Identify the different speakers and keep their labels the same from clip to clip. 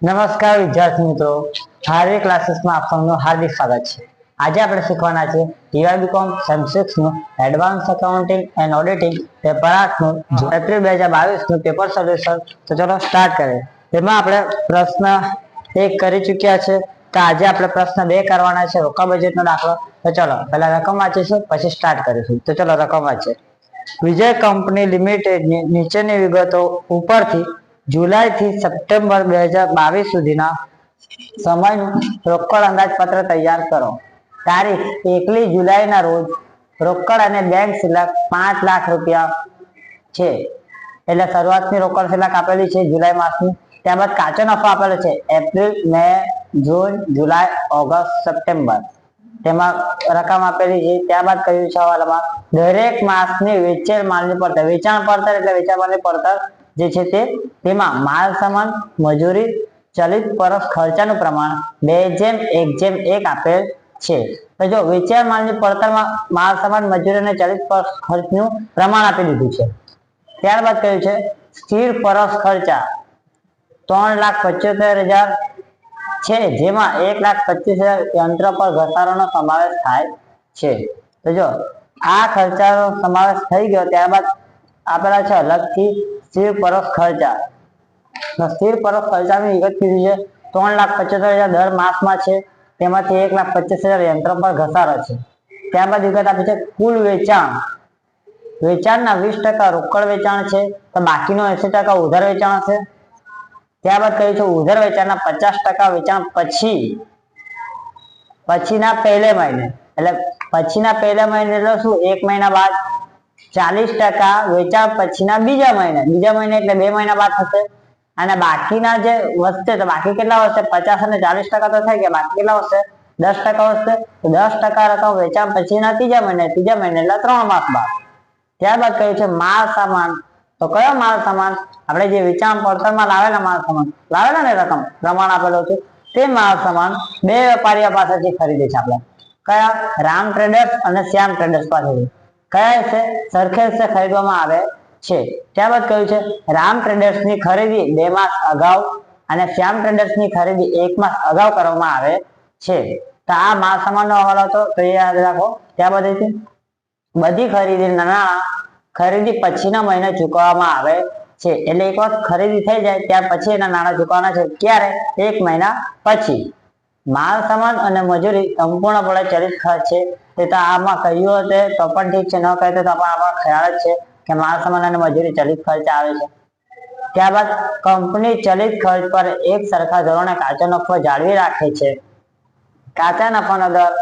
Speaker 1: નમસ્કાર વિદ્યાર્થી મિત્રો, હાર્દિક ક્લાસીસમાં આપ સૌનું હાર્દિક સ્વાગત છે। આજે આપણે શીખવાના છે ટીવાય સેમ 6 નું advance accounting and auditing paper 8 નું એપ્રિલ 2022 નું પેપર સોલ્યુશન। તો ચલો સ્ટાર્ટ કરીએ। તેમાં આપણે પ્રશ્ન 1 કરી ચૂક્યા છે, તો આજે આપણે પ્રશ્ન 2 કરવાના છે, રોકા બજેટનો દાખલો। તો ચલો પહેલા રકમ વાંચીશું, પછી સ્ટાર્ટ કરીશું। તો ચલો રકમ વાંચીએ। વિજય કંપની લિમિટેડની નીચેની વિગતો ઉપરથી जुलाई थी सप्टेम्बर 2022 सुधीना समयનું રોકડ અંદાજપત્ર તૈયાર કરો। તારીખ 1 જુલાઈના રોજ રોકડ અને બેંક શિલ્લક 5 લાખ રૂપિયા છે, એટલે શરૂઆતની રોકડ શિલ્લક આપેલી છે જુલાઈ માસની। ત્યારબાદ કાચો નફો આપેલો છે એપ્રિલ, મે, જૂન, જુલાઈ, ઓગસ્ટ, સપ્ટેમ્બર, તેમાં રકમ આપેલી છે। ત્યારબાદ કહ્યું છે હવાલામાં દરેક માસની વેચેલ માલની પડતર, વેચાણ પડતર એટલે વેચાણ માલની પડતર જે છે તેમાં માલ સામાન, મજૂરી, ચલિત પરસ ખર્ચાનું પ્રમાણ 2:1:1 આપેલ છે। તો જો વેચાણ માલની પડતરમાં માલ સામાન, મજૂરી અને ચલિત પરસ ખર્ચનું પ્રમાણ આપી દીધું છે। ત્યારબાદ કહ્યું છે સ્થિર પરસ ખર્ચા 3,75,000 છે, જેમાં 1,25,000 યંત્ર પર ઘસારાનો સમાવેશ થાય છે। તો જો આ ખર્ચાનો સમાવેશ થઈ ગયો, ત્યારબાદ આપેલા છે અલગથી સ્થિર પરસ ખર્ચા। સ્થિર પરસ ખર્ચાની વિગત કીધી છે 3,75,000 દર માસમાં છે, તેમાંથી 1,25,000 યંત્ર પર ઘસારો છે। ત્યારબાદ વિગત આપી છે કુલ વેચાણ, વેચાણના 20% રોકડ વેચાણ છે, તો બાકીનો 80% ઉધાર વેચાણ છે। ત્યારબાદ કહ્યું છે ઉધાર વેચાણના 50% વેચાણ પછીના પહેલે મહિને, એટલે પછીના પહેલા મહિને એટલે શું, 1 મહિના બાદ। 40% વેચાણ પછીના બીજા મહિને એટલે 2 મહિના બાદ થશે। અને બાકીના જે વધશે, તો બાકી કેટલા વધશે, 50 અને 40% તો થઈ ગયા, બાકી કેટલા વધશે, 10% વધશે। તો 10% રકમ વેચાણ પછીના ત્રીજા મહિને એટલે 3 માસ બાદ। ત્યારબાદ કહ્યું છે માલ સામાન, તો કયો માલ સામાન, આપણે જે વેચાણ પડતરમાં લાવેલા માલ સામાન લાવેલા ને રકમ પ્રમાણ આપેલું છે, તે માલ સામાન 2 વેપારીઓ પાસેથી ખરીદે છે આપણે, કયા, રામ ટ્રેડર્સ અને શ્યામ ટ્રેડર્સ પાસેથી। કયા છે, સરખેજ સે ખરીદવામાં આવે છે। ત્યારબાદ કહ્યું છે રામ ટ્રેડર્સની ખરીદી 2 માસ અગાઉ અને શ્યામ ટ્રેડર્સની ખરીદી 1 માસ અગાઉ કરવામાં આવે છે। તો આ માલ સામાનનો હવાલો હતો, તો એ યાદ રાખો। ત્યારબાદ છે બધી ખરીદીના નાણાં ખરીદી પછીના મહિને ચૂકવવામાં આવે છે, એટલે એક વાર ખરીદી થઈ જાય ત્યાર પછી એના નાણાં ચૂકવવાના છે, ક્યારે, 1 મહિના પછી। માલ સામાન અને મજૂરી સંપૂર્ણપણે ચલિત ખર્ચ છે, તે તો આમાં કહ્યું હતું તો પણ ઠીક છે, ન કહે તો પણ આમાં ખ્યાલ જ છે કે માલ સામાન અને મજૂરી ચલિત ખર્ચ આવે છે। ત્યારબાદ કંપની ચલિત ખર્ચ પર એક સરખા ધોરણે કાચો નફો જાળવી રાખે છે। કાચા નફાનો દર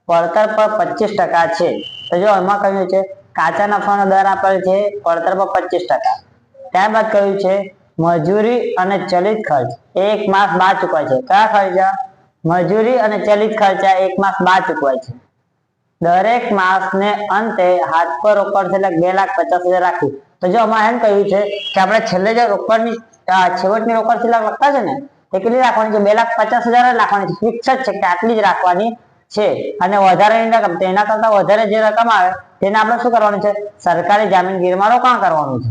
Speaker 1: પડતર પર 25% છે, તો જો એમાં કહ્યું છે કાચા નફાનો દર આપેલ છે પડતર પર 25%। ત્યારબાદ કહ્યું છે મજૂરી અને ચલિત ખર્ચ 1 માસ બાદ ચૂકવાય છે। કયા ખર્ચા, મજૂરી અને ચલિત ખર્ચા 1 માસ બાદ ચૂકવાય છે। દરેક માસને અંતે હાથ પર રોકડ શિલ્લક 2,50,000 રાખી। તો જો આમાં એમ કહ્યું છે કે આપણે છેલ્લે જે રોકડની છેવટની રોકડ શિલ્લક લખતા છે ને, એ કેટલી રાખવાની છે, 2,50,000 જ રાખવાની છે, ફિક્સ જ છે કે આટલી જ રાખવાની છે। અને વધારાની રકમ, તેના કરતા વધારે જે રકમ આવે તેને આપણે શું કરવાનું છે, સરકારી જામીનગીરીમાં રોકાણ કરવાનું છે।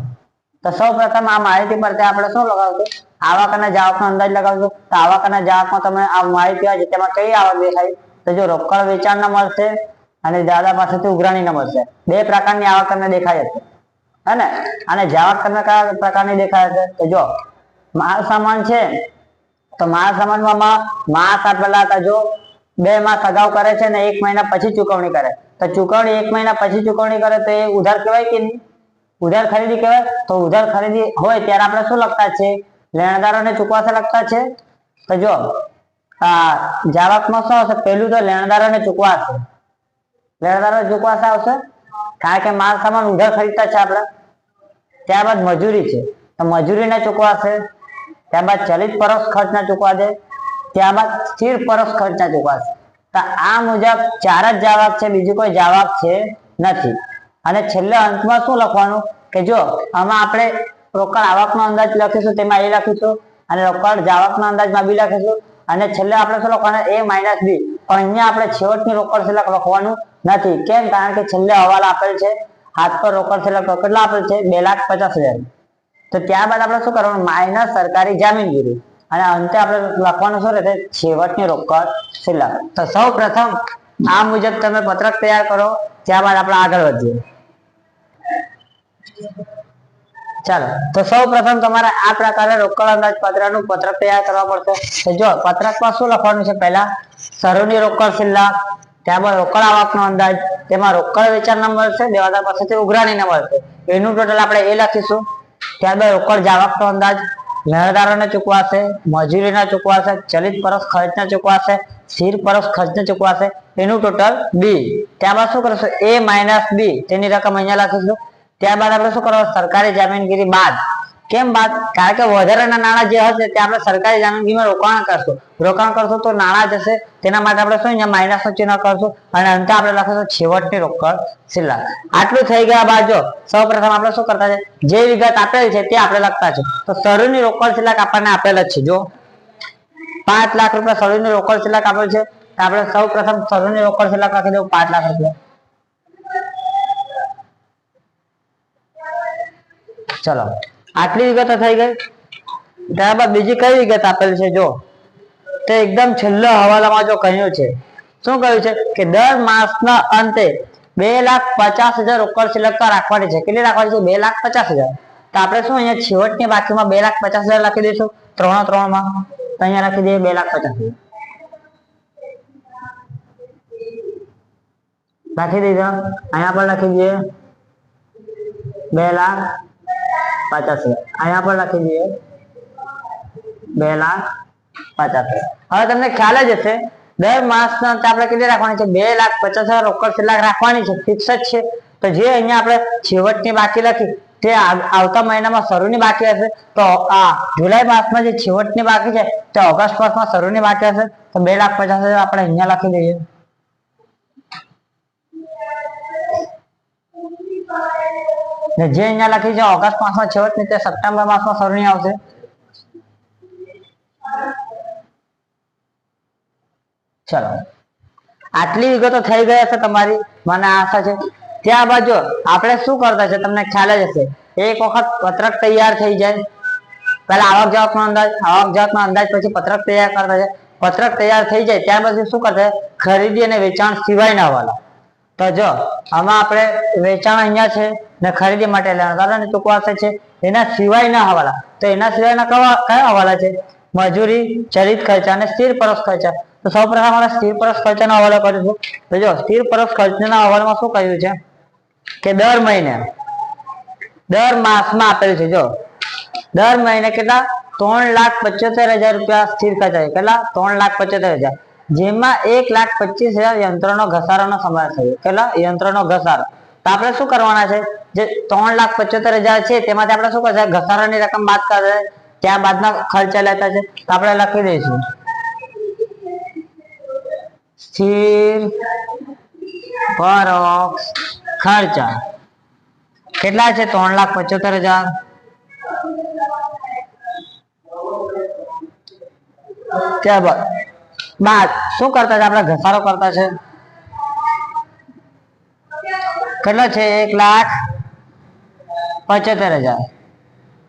Speaker 1: તો સૌ પ્રથમ આ માહિતી પરથી આપણે શું લગાવશું, આવક અને જાવકનો અંદાજ લગાવશું। તો આવક અને જાવકમાં તમે આ માહિતી આવે છે તેમાં કઈ આવક દેખાય, તો જો રોકડ વેચાણના મળશે અને દાદા પાસેથી ઉઘરાણીના મળશે, 2 પ્રકારની આવક તમને દેખાય છે, હે ને। અને જાવક તમને કયા પ્રકારની દેખાય છે, તો જો માલ સામાન છે, તો માલ સામાનમાં માસ આપેલા હતા, જો 2 માસ અગાઉ કરે છે ને 1 મહિના પછી ચૂકવણી કરે, તો ચૂકવણી 1 મહિના પછી ચૂકવણી કરે તો એ ઉધાર કહેવાય કે નહીં, ઉધાર ખરીદી કહેવાય। તો ઉધાર ખરીદી હોય ત્યારે આપણે શું લખતા છે, લેણદારોને ચૂકવાશે લખતા છે। તો જો જાવકમાં શું આવશે, પહેલું તો લેણદારોને ચૂકવાશે, લેણદારોને ચૂકવાશે આવશે, કારણ કે માલ સામાન ઉધાર ખરીદતા છે આપણે। ત્યારબાદ મજૂરી છે, તો મજૂરીને ચૂકવાશે। ત્યારબાદ ચલિત પરસ ખર્ચના ચૂકવા દે, ત્યારબાદ સ્થિર પરસ ખર્ચના ચૂકવાશે। તો આ મુજબ 4 જ જાવક છે, બીજું કોઈ જાવક છે નથી। અને છેલ્લે અંતમાં શું લખવાનું કે જો આમાં આપણે રોકડ આવકનો અંદાજ લખીશું, તેમાં એ લખીશું, અને રોકડ જાવકના અંદાજમાં બી લખીશું, અને છેલ્લે આપણે શું લખવાનું, a - b। પણ અહીંયા આપણે છેવટની રોકડ શિલ્લક લખવાનું નથી, કેમ, કારણ કે છેલ્લે હવાલો આપેલ છે, હાથ પર રોકડ શિલ્લક કેટલા આપેલ છે, 2,50,000। તો ત્યારબાદ આપણે શું કરવાનું, માઇનસ સરકારી જામીનગીરી, અને અંતે આપણે લખવાનું શું રહેશે? છેવટની રોકડ શિલ્લક. તો સૌ પ્રથમ આ મુજબ તમે પત્રક તૈયાર કરો, ત્યારબાદ આપણે આગળ વધીએ. ચાલો, તો સૌ પ્રથમ તમારે આ પ્રકારે રોકડ અંદાજપત્રનું પત્રક તૈયાર કરવા પડશે. તો જો પત્રકમાં શું લખવાનું છે? પહેલા શરૂની રોકડ શિલ્લક, ત્યારબાદ રોકડ આવકનો અંદાજ, તેમાં રોકડ વેચાણ નંબર છે, દેવાદાર પાસેથી ઉઘરાણી નંબર છે, એનું ટોટલ આપણે એ લખીશું. ત્યારબાદ રોકડ જાવકનો અંદાજ, લેણદારોને ચૂકવાશે, મજૂરીના ચૂકવાશે, ચલિત પરસ ખર્ચના ચૂકવાશે, સ્થિર પરસ ખર્ચને ચૂકવાશે, એનું ટોટલ બી. ત્યારબાદ શું કરશું? એ માઇનસ બી, તેની રકમ અહીંયા લખીશું. ત્યારબાદ આપણે શું કરવાનું? સરકારી જામીનગીરી બાદ. કેમ બાદ? કારણ કે વધારાના નાણાં જે હશે તે આપણે સરકારી જામીનગીરીમાં રોકાણ કરશું તો નાણાં જશે, તેના માટે આપણે શું અહીંયા માઇનસ નું ચિહ્ન કરશું અને અંતે આપણે લખીશું છેવટની રોકડ શિલ્લક. આટલું થઈ ગયા બાદ જો સૌપ્રથમ આપણે શું કરતા છે? જે વિગત આપેલ છે તે આપણે લખતા છે. તો શરૂની રોકડ શિલ્લક આપણને આપેલ જ છે. જો 5 લાખ રૂપિયા શરૂની રોકડ શિલ્લક આપેલ છે, તો આપણે સૌપ્રથમ શરૂની રોકડ શિલ્લક લખી દઉં 5 લાખ રૂપિયા. ચલો, આટલી વિગતો થઈ ગઈ. ત્યારબાદ બીજી કઈ વિગત આપેલ છે? જો તે એકદમ છેલ્લા હવાલામાં જો કહ્યું છે, શું કહ્યું છે? કે દર માસના અંતે 2,50,000 રોકડ શિલ્લક રાખવાની છે. કેટલી રાખવાની છે? 2,50,000. તો આપણે શું અહીંયા છેવટની બાકીમાં 2,50,000 લખી દઈશું 3 માં. તો અહીંયા લખી દઈએ 2,50,000 લખી દીધા. અહીંયા પર લખી દઈએ 2,50,000. અહીંયા પર લખી દઈએ 2,50,000. હવે તમને ખ્યાલ જ હશે દર માસના અંતે આપણે કેટલી રાખવાની છે? 2,50,000 રોકડ શિલ્લક રાખવાની છે, ફિક્સ જ છે. તો જે અહીંયા આપણે છેવટની બાકી લખી તે આવતા મહિનામાં શરૂની બાકી હશે. તો આ જુલાઈ માસમાં જે છેવટની બાકી છે તે ઓગસ્ટ માસમાં શરૂની બાકી હશે. તો 2,50,000 આપણે અહીંયા લખી દઈએ. જે અહીંયા લખી છે ઓગસ્ટ માસમાં છેવટની, તે સપ્ટેમ્બર માસમાં શરૂની આવશે. ચલો, આટલી વિગતો થઈ ગઈ હશે તમારી, મને આશા છે. ત્યારબાદ જો આપણે શું કરતા છે તમને ખ્યાલ જ હશે. એક વખત પત્રક તૈયાર થઈ જાય, પહેલા આવક જાવકનો અંદાજ, પછી પત્રક તૈયાર કરતા છે. પત્રક તૈયાર થઈ જાય ત્યાર પછી શું કરતા? ખરીદી અને વેચાણ સિવાયના હવાલા. તો જો આમાં આપણે વેચાણ અહીંયા છે ને ખરીદી માટે લેણદારોને ચૂકવાશે છે, એના સિવાયના હવાલા. તો એના સિવાયના કયા હવાલા છે? મજૂરી, ચલિત ખર્ચા અને સ્થિર પરસ ખર્ચા. તો સૌપ્રથમ આપણે સ્થિર પરસ ખર્ચાનો હવાલો કરીશું. તો જો સ્થિર પરસ ખર્ચના હવાલામાં શું કહ્યું છે? કે દર માસમાં આપેલું છે. જો દર મહિને કેટલા? 3,75,000 રૂપિયા સ્થિર ખર્ચા છે. કેટલા? 3,75,000. જેમાં 1,25,000 યંત્રોનો ઘસારાનો સમાવેશ થયો. કેટલા? યંત્રોનો ઘસારો. તો આપણે શું કરવાના છે? જે 3,75,000 છે તેમાંથી આપણે શું કરશે? ઘસારાની રકમ બાદ કરશે, ત્યાં બાદના ખર્ચા લેતા છે. તો આપણે લખી દઈશું સ્થિર પરોક્ષ ખર્ચા. કેટલા છે? 3,75,000. ત્યારબાદ શું કરતા છે? આપણે ઘસારો કરતા છે. કેટલો છે? 1,75,000.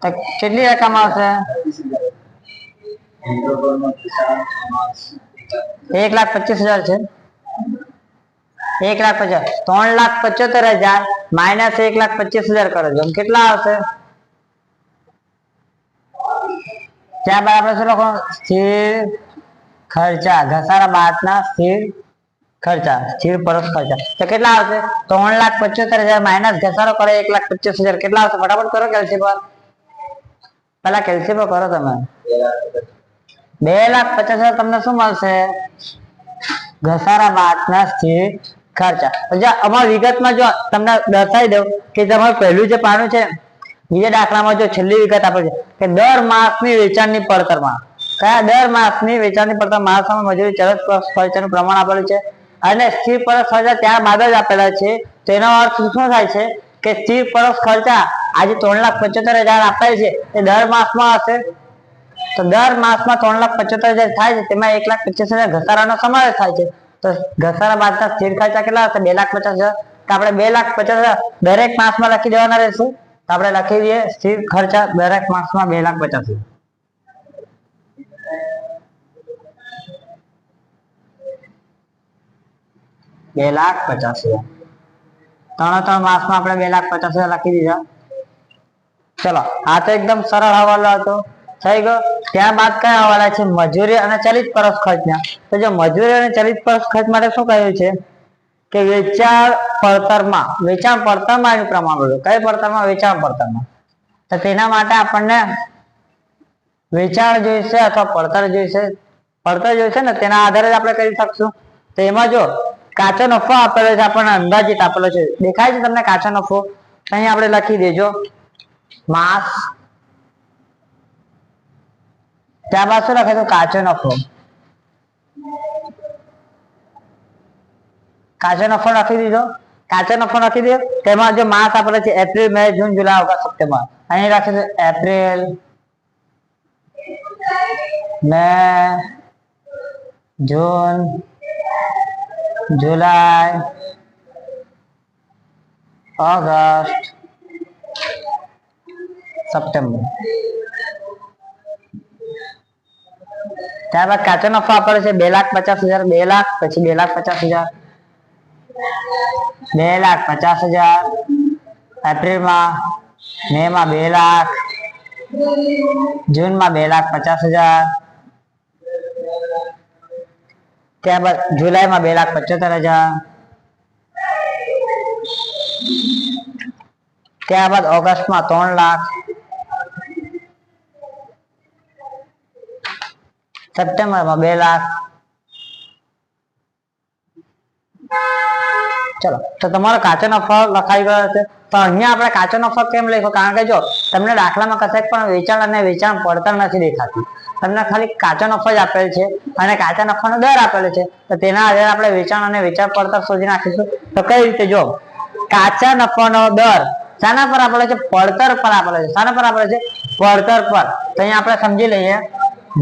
Speaker 1: તો કેટલી રકમ આવશે? 1,25,000 છે. 1,50,000. 3,75,000 માઇનસ 1,25,000 કરો છો, કેટલા આવશે? ત્યારબાદ આપણે શું લખવાનું? સ્થિર ખર્ચા, ઘસારા બાદના સ્થિર ખર્ચા, સ્થિર પરોક્ષ ખર્ચા. તો કેટલા આવશે? 3,75,000 માઇનસ ઘસારો કરો 1,25,000. કેટલા આવશે? ફટાફટ કરો કેલ્સીયમ. પેલા કેલ્સીયમ કરો તમે. 2,50,000 તમને શું મળશે? ઘસારા બાદના સ્થિર ખર્ચા. અમારા વિગતમાં જો તમને દર્શાવી દઉં કે તમારું પહેલું જે પાનું છે, બીજા દાખલામાં જો છેલ્લી વિગત આપે છે કે દર માસની વેચાણની પડતરમાં. કયા? દર માસની વેચાણની પડતર, માલ સામાન, મજૂરી, ચલિત ખર્ચનું પ્રમાણ આપેલું છે અને સ્થિર પરોક્ષ ખર્ચા ત્યારબાદ જ આપેલા છે. તેનો અર્થ શું થાય છે? કે સ્થિર પરોક્ષ ખર્ચા આજે 3,75,000 આપેલ છે એ દર માસમાં હશે. તો દર માસમાં 3,75,000 થાય છે, તેમાં 1,25,000 ઘસારાનો સમાવેશ થાય છે. તો ઘસારા બાદના સ્થિર ખર્ચા કેટલા હશે? 2,50,000. તો આપણે 2,50,000 દરેક માસમાં લખી દેવાના રહેશે. તો આપણે લખી દઈએ સ્થિર ખર્ચા દરેક માસમાં 2,50,000. 2,50,000 ત્રણ માસમાં આપણે 2,50,000 લખી દીધા। ચલો આ તો એકદમ સરળ હવાલો હતો, થઈ ગયો। ત્યારબાદ કયા હવાલા છે? મજૂરી અને ચલિત પરસ ખર્ચના। તો જો મજૂરી અને ચલિત પરસ ખર્ચ માટે શું કહ્યું છે કે વેચાણ પડતરમાં એનું પ્રમાણ બોલો, કઈ પડતરમાં? વેચાણ પડતરમાં। તો તેના માટે આપણને વેચાણ જોઈશે અથવા પડતર જોઈશે ને, તેના આધારે જ આપણે કરી શકશું। તો એમાં જો કાચો નફો આપેલો છે, આપણને અંદાજિત આપેલો છે, દેખાય છે તમને કાચો નફો? અહીં આપણે લખી દેજો માસ, ત્યારબાદ શું લખે? કાચો નફો લખી દીધો। કાચો નફો લખી દો, તેમાં જો માસ આપેલો છે એપ્રિલ, મે, જૂન, જુલાઈ, ઓગસ્ટ, સપ્ટેમ્બર, અહીં લખીશું એપ્રિલ, મે, જૂન, જુલાઈ, ઓગસ્ટ, સપ્ટેમ્બર। ત્યારબાદ કાચો નફો આપેલો છે 2,50,000, 2 લાખ, પછી 2,50,000, 2,50,000 એપ્રિલમાં, મે માં 2 લાખ, જૂનમાં 2,50,000, ત્યારબાદ જુલાઈમાં 2,75,000, ત્યારબાદ ઓગસ્ટમાં 3 લાખ, સપ્ટેમ્બરમાં 2 લાખ। ચલો તો તમારો કાચો નફો લખાઈ ગયો છે। તો અહીંયા આપણે કાચો નફો કેમ લખ્યો? કારણ કે જો તમને દાખલામાં કશાક પણ વેચાણ અને વેચાણ પડતર નથી દેખાતી, તમને ખાલી કાચો નફો જ આપેલ છે અને કાચા નફાનો દર આપેલો છે। તો તેના આધારે આપણે વેચાણ અને વેચાણ પડતર શોધી નાખીશું। તો કઈ રીતે? જો કાચા નફાનો દર શાના પર આપેલો છે? પડતર પર આપેલો છે। શાના પર આપેલો છે? પડતર પર। તો અહીંયા આપણે સમજી લઈએ,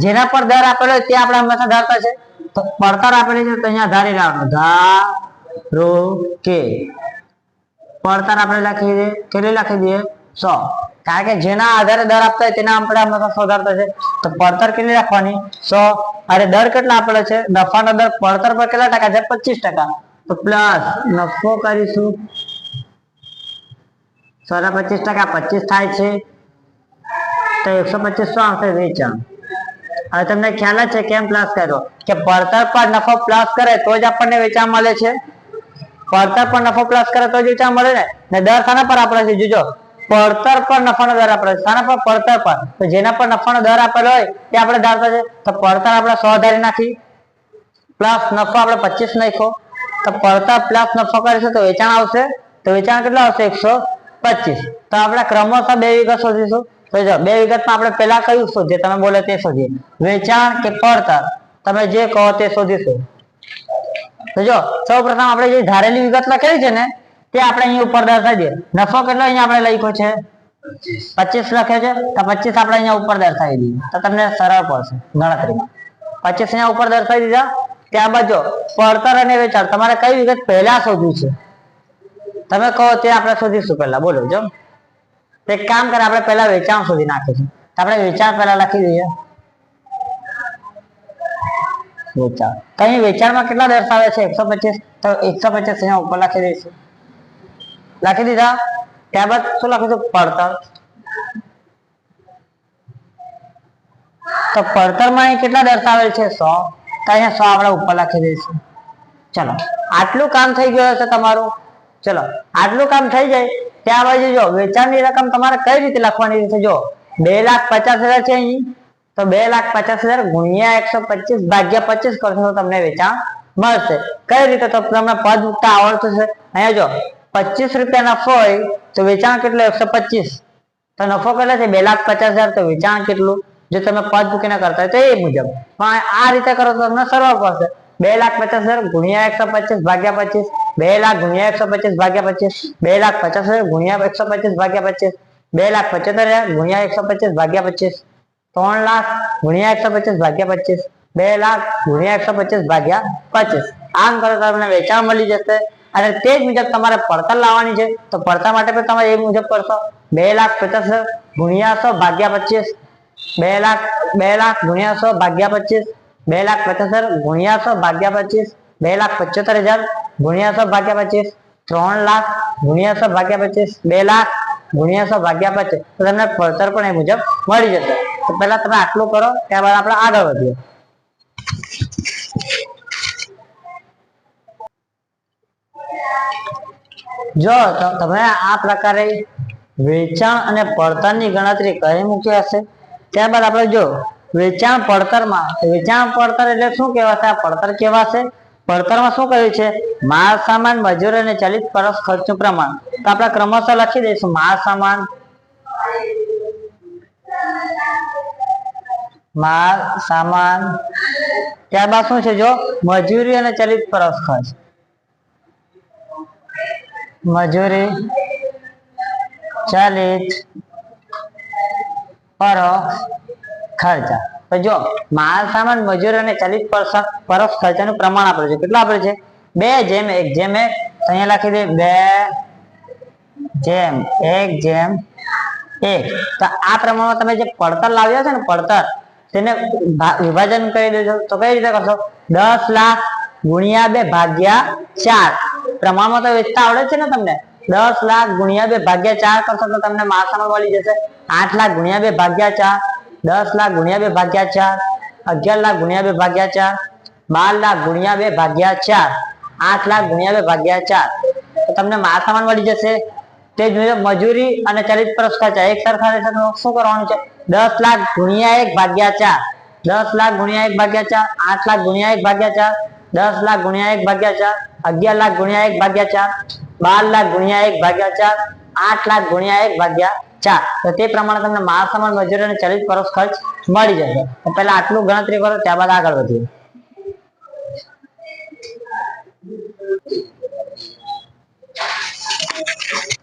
Speaker 1: જેના પર દર આપેલો તે આપણે હંમેશા ધારતા છે। તો પડતર આપેલી છે, તો અહીંયા ધારી લેવાનું, ધારો કે પડતર આપણે લખી દઈએ, કેટલી લખી દઈએ? 100, કારણ કે જેના આધારે દર આપતા હોય તેના આપણે હંમેશા 100 ધારતા છે। તો પડતર કેટલી રાખવાની? 100। અરે દર કેટલા આપેલો છે? નફાનો દર પડતર પર કેટલા ટકા છે? 25%। તો પ્લસ નફો કરીશું 100 ના 25%, 25 થાય છે, તો 125 શું આવશે? વેચાણ। હવે તમને ખ્યાલ જ છે કેમ પ્લસ કર્યો, કે પડતર પર નફો પ્લસ કરે તો જ આપણને વેચાણ મળે છે। પડતર પર નફો પ્લસ કરે તો જ વેચાણ મળે ને દર શાના પર આપેલો છે? જોજો પડતર પર નફાનો દર આપેલો છે, શાના પર? પડતર પર। તો જેના પર નફાનો દર આપેલો હોય તે આપણે ધારતા છે। તો પડતર આપણે 100 ધારી નાખી, પ્લસ નફો આપણે 25 નાખ્યો, તો પડતર પ્લસ નફો કરીશું તો વેચાણ આવશે। તો વેચાણ કેટલા આવશે? 125। તો આપણે ક્રમશઃ બે વિગત શોધીશું। તો જો બે વિગતમાં આપણે પહેલા કયું શોધીએ? તમે બોલે તે શોધીએ, વેચાણ કે પડતર? તમે જે કહો તે શોધીશું। તો જો સૌપ્રથમ આપણે જે ધારેલી વિગત લખેલી છે ને તે આપણે અહીં ઉપર દર્શાવી દઈએ। નફો કેટલો અહીંયા આપણે લખ્યો છે? 25 લખ્યો છે, તો 25 આપણે અહીંયા ઉપર દર્શાવી દઈએ, તો તમને સરળ પડશે ગણતરીમાં। 25 અહીંયા ઉપર દર્શાવી દીધા। ત્યારબાદ જો પડતર અને વેચાણ તમારે કઈ વિગત પહેલા શોધવી છે? તમે કહો તે આપણે શોધીશું પહેલા, બોલો। જો એક કામ કરે, આપણે પહેલા વેચાણ શોધી નાખીશું। તો આપણે વેચાણ પહેલા લખી દઈએ, વેચાણ। તો અહીં વેચાણમાં કેટલા દર્શાવે છે? 125, તો 125 અહીંયા ઉપર લખી દઈશું, લખી દીધા। ત્યારબાદ શું લખીશું? પડતર। તો પડતરમાં અહીં કેટલા દર્શાવેલ છે? 100, તો અહીંયા 100 આપણે ઉપર લખી દઈશું। ચલો આટલું કામ થઈ ગયું હશે તમારું। ચલો આટલું કામ થઈ જાય ત્યારબાદ જો વેચાણની રકમ તમારે કઈ રીતે લખવાની છે? જો 2,50,000 છે અહીં, તો 2,50,000 ગુણ્યા 125 ભાગ્યા 25 કરશો તો તમને વેચાણ મળશે। કઈ રીતે? તો તમને પદ મુકતા આવડતું છે। અહીંયા જો 25 રૂપિયા નફો હોય તો વેચાણ કેટલું? 125। તો નફો કેટલો છે? 2,50,000, તો વેચાણ કેટલું? જો તમે પદ મૂકીને કરતા હોય તો એ મુજબ, પણ આ રીતે કરો તો તમને સરળ પડશે। 2,50,000 ગુણ્યા 125 ભાગ્યા 25, 2 લાખ ગુણ્યા 125 ભાગ્યા 25, 2,50,000 ગુણ્યા 125 ભાગ્યા 25, 2,75,000 ગુણ્યા 125 ભાગ્યા 25, 3 લાખ ગુણ્યા 125 ભાગ્યા 25, 2 લાખ ગુણ્યા 125 ભાગ્યા 25। આમ કરો તો તમને વેચાણ મળી જશે। અને તે જ મુજબ તમારે પડતર લાવવાની છે, તો પડતર માટે પણ તમે એ મુજબ કરશો। 2,50,000 ગુણ્યા 100 ભાગ્યા 25, 2 લાખ ગુણ્યા 100 ભાગ્યા 25, 2,50,000 ગુણ્યા 100 ભાગ્યા 25, 2,75,000 ગુણ્યા 100 ભાગ્યા 25, 3 લાખ ગુણ્યા 100 ભાગ્યા 25, 2 લાખ ગુણ્યા 100 ભાગ્યા 25, તો તમને પડતર પણ એ મુજબ મળી જશે. તો પહેલા તમે આટલું કરો, ત્યારબાદ આપણે આગળ વધીએ. જો તમે આ પ્રકારે વેચાણ અને પડતરની ગણતરી કરી મૂકી હશે, ત્યારબાદ આપણે જો વેચાણ પડતરમાં, વેચાણ પડતર એટલે શું કહેવાશે? આ પડતર કહેવાશે. પડતરમાં શું કહ્યું છે? માલ સામાન મજૂરી અને ચલિત પરસ ખર્ચનું પ્રમાણ. તો આપણે ક્રમશઃ લખી દઈશું માલ સામાન, ત્યારબાદ શું છે? જો મજૂરી અને ચલિત પરસ ખર્ચ, મજૂરી ચલિત પરોક્ષ ખર્ચા. તો જો માલ સામાન મજૂરી અને ચલિત પરોક્ષ ખર્ચાનું પ્રમાણ આપેલું છે. કેટલું આપેલું છે? 2:1. જેમ અહીંયા લખી દે 2:1:1. તો આ પ્રમાણમાં તમે જે પડતર લાવ્યા છે ને, પડતર તેને વિભાજન કરી દેજો. તો કઈ રીતે કરશો? 10 લાખ ગુણ્યા 2 ભાગ્યા 4. પ્રમાણમાં તો વેચતા આવડે છે ને તમને? 10 લાખ ગુણ્યા 2 ભાગ્યા 4 કરશો તો તમને માલ સામાન મળી જશે 8 લાખ ગુણ્યા 2 ભાગ્યા 4, 10 લાખ ગુણ્યા 2 ભાગ્યા 4, 11 લાખ ગુણ્યા 2 ભાગ્યા 4, 12 લાખ ગુણ્યા 2 ભાગ્યા 4, 8 લાખ ગુણ્યા 2 ભાગ્યા 4. તો તમને માલ સામાન મળી જશે. તે જ મજૂરી અને ચલિત પરસ ખર્ચા એક સરખા રહેશે તો શું કરવાનું છે? 10 લાખ ગુણ્યા 1 ભાગ્યા 4, 10 લાખ ગુણ્યા 1 ભાગ્યા 4, 8 લાખ ગુણ્યા 1 ભાગ્યા 4, 10 લાખ ગુણ્યા 1 ભાગ્યા 4, 11 લાખ ગુણ્યા 1 ભાગ્યા 4, 12 લાખ ગુણ્યા 1 ભાગ્યા 4, 8 લાખ ગુણ્યા 1 ભાગ્યા 4. તો તે પ્રમાણે તમને માલ સામાન મજૂરી અને ચલિત પરોક્ષ ખર્ચ મળી જશે. તો પહેલા આટલું ગણતરી કરો, ત્યારબાદ આગળ વધીએ.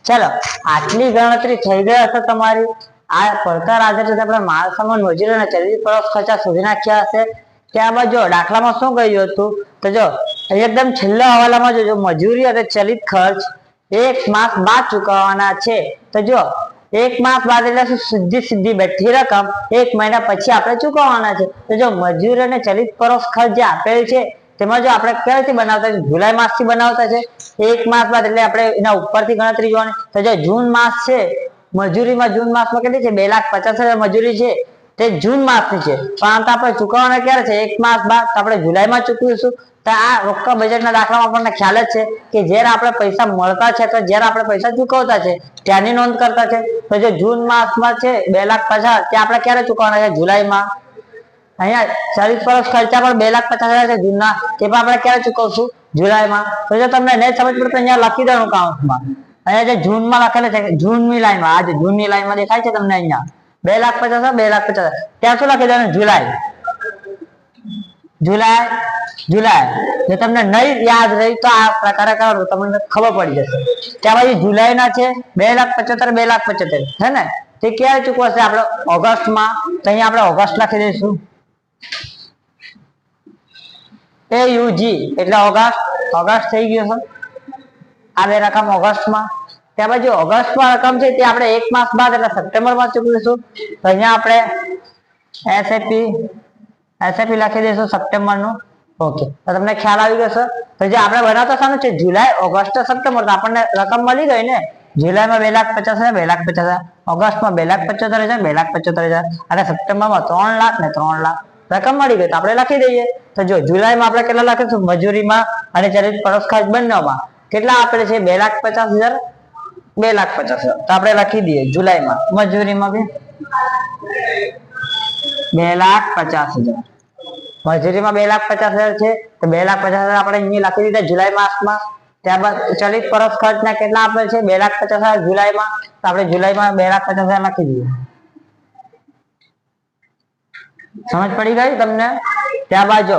Speaker 1: ચલો, આટલી ગણતરી થઈ ગઈ હશે તમારી. આ પડતર આધારિત આપણે માલ સામાન મજૂરી અને ચલિત પરોક્ષ ખર્ચા શોધી નાખ્યા હશે. ત્યારબાદ જો દાખલામાં શું કહ્યું હતું? તો જો એકદમ છેલ્લા હવાલામાં જો મજૂરી અને ચલિત ખર્ચ 1 માસ બાદ ચૂકવવાના છે. તો જો 1 માસ બાદ એટલે સીધી બેઠી રકમ 1 મહિના પછી આપણે ચૂકવવાના છે. તો જો મજૂરી અને ચલિત પરોક્ષ ખર્ચ જે આપેલ છે તેમાં જો આપણે ક્યારથી બનાવતા છે? જુલાઈ માસથી બનાવતા છે. 1 માસ બાદ એટલે આપણે એના ઉપરથી ગણતરી જોવાની. તો જો જૂન માસ છે, મજૂરીમાં જૂન માસમાં કેટલી છે? 2,50,000 મજૂરી છે, તે જૂન માસની છે. પરંતુ આપણે ચૂકવવાના ક્યારે છે? 1 માસ બાદ. તો આપણે જુલાઈમાં ચૂકવીશું. તો આ રોકડ બજેટના દાખલામાં આપણને ખ્યાલ જ છે કે જ્યારે આપણે પૈસા મળતા છે તો જ્યારે આપણે પૈસા ચૂકવતા છે ત્યાંની નોંધ કરતા છે. તો જો જૂન માસમાં છે 2,50,000, ત્યાં આપણે ક્યારે ચૂકવવાના છે? જુલાઈમાં. અહીંયા ચલિત પરોક્ષ ખર્ચા પણ 2,50,000 છે જૂનના, તે પણ આપણે ક્યારે ચૂકવશું? જુલાઈમાં. તો જો તમને નહીં સમજ પડે તો અહીંયા લખી દેવાનું કાઉન્સમાં. અહીંયા જે જૂનમાં લખેલું છે જૂનની લાઈનમાં, આ જે જૂનની લાઈનમાં દેખાય છે તમને અહીંયા 2,50,000, 2,50,000, ત્યાં શું લખી દેવાનું? જુલાઈ. જો તમને નહીં યાદ રહી તો આ પ્રકારે કરો, તમને ખબર પડી જશે. ત્યાં પછી જુલાઈના છે 2,75,000 છે ને, તે ક્યારે ચૂકવશે? આપણે ઓગસ્ટમાં. તો અહીંયા આપણે ઓગસ્ટ લખી દઈશું. AUG એટલે ઓગસ્ટ થઈ ગયું છે. આ બે રકમ ઓગસ્ટમાં. ત્યાર પછી ઓગસ્ટમાં રકમ છે તે આપણે 1 માસ બાદ એટલે સપ્ટેમ્બરમાં ચૂકવીશું. તો અહીંયા આપણે SAP લખી દઈશું સપ્ટેમ્બરનું. ઓકે, તો તમને ખ્યાલ આવી ગયો છે. તો જે આપણે બનાવતા શાનું છે? જુલાઈ, ઓગસ્ટ, સપ્ટેમ્બર. તો આપણને રકમ મળી ગઈ ને. જુલાઈમાં 2,50,000, 2,50,000, ઓગસ્ટમાં 2,75,000, 2,75,000, અને સપ્ટેમ્બરમાં 3 લાખ ને 3 લાખ રકમ મળી ગઈ. તો આપણે લખી દઈએ. તો જો જુલાઈમાં આપણે કેટલા લખીશું? મજૂરીમાં અને ચલિત પરોક્ષ ખર્ચ બંનેમાં કેટલા આપેલ છે? 2,50,000, 2,50,000. તો આપણે લખી દઈએ જુલાઈમાં. મજૂરીમાં બી 2,50,000. મજૂરીમાં 2,50,000 છે, તો 2,50,000 આપણે અહીંયા લખી દીધા જુલાઈ માસમાં. ત્યારબાદ ચલિત પરોક્ષ ખર્ચના કેટલા આપેલ છે? 2,50,000 જુલાઈમાં. તો આપણે જુલાઈમાં 2,50,000 લખી દઈએ. સમજ પડી ગઈ તમને? ત્યારબાદ જો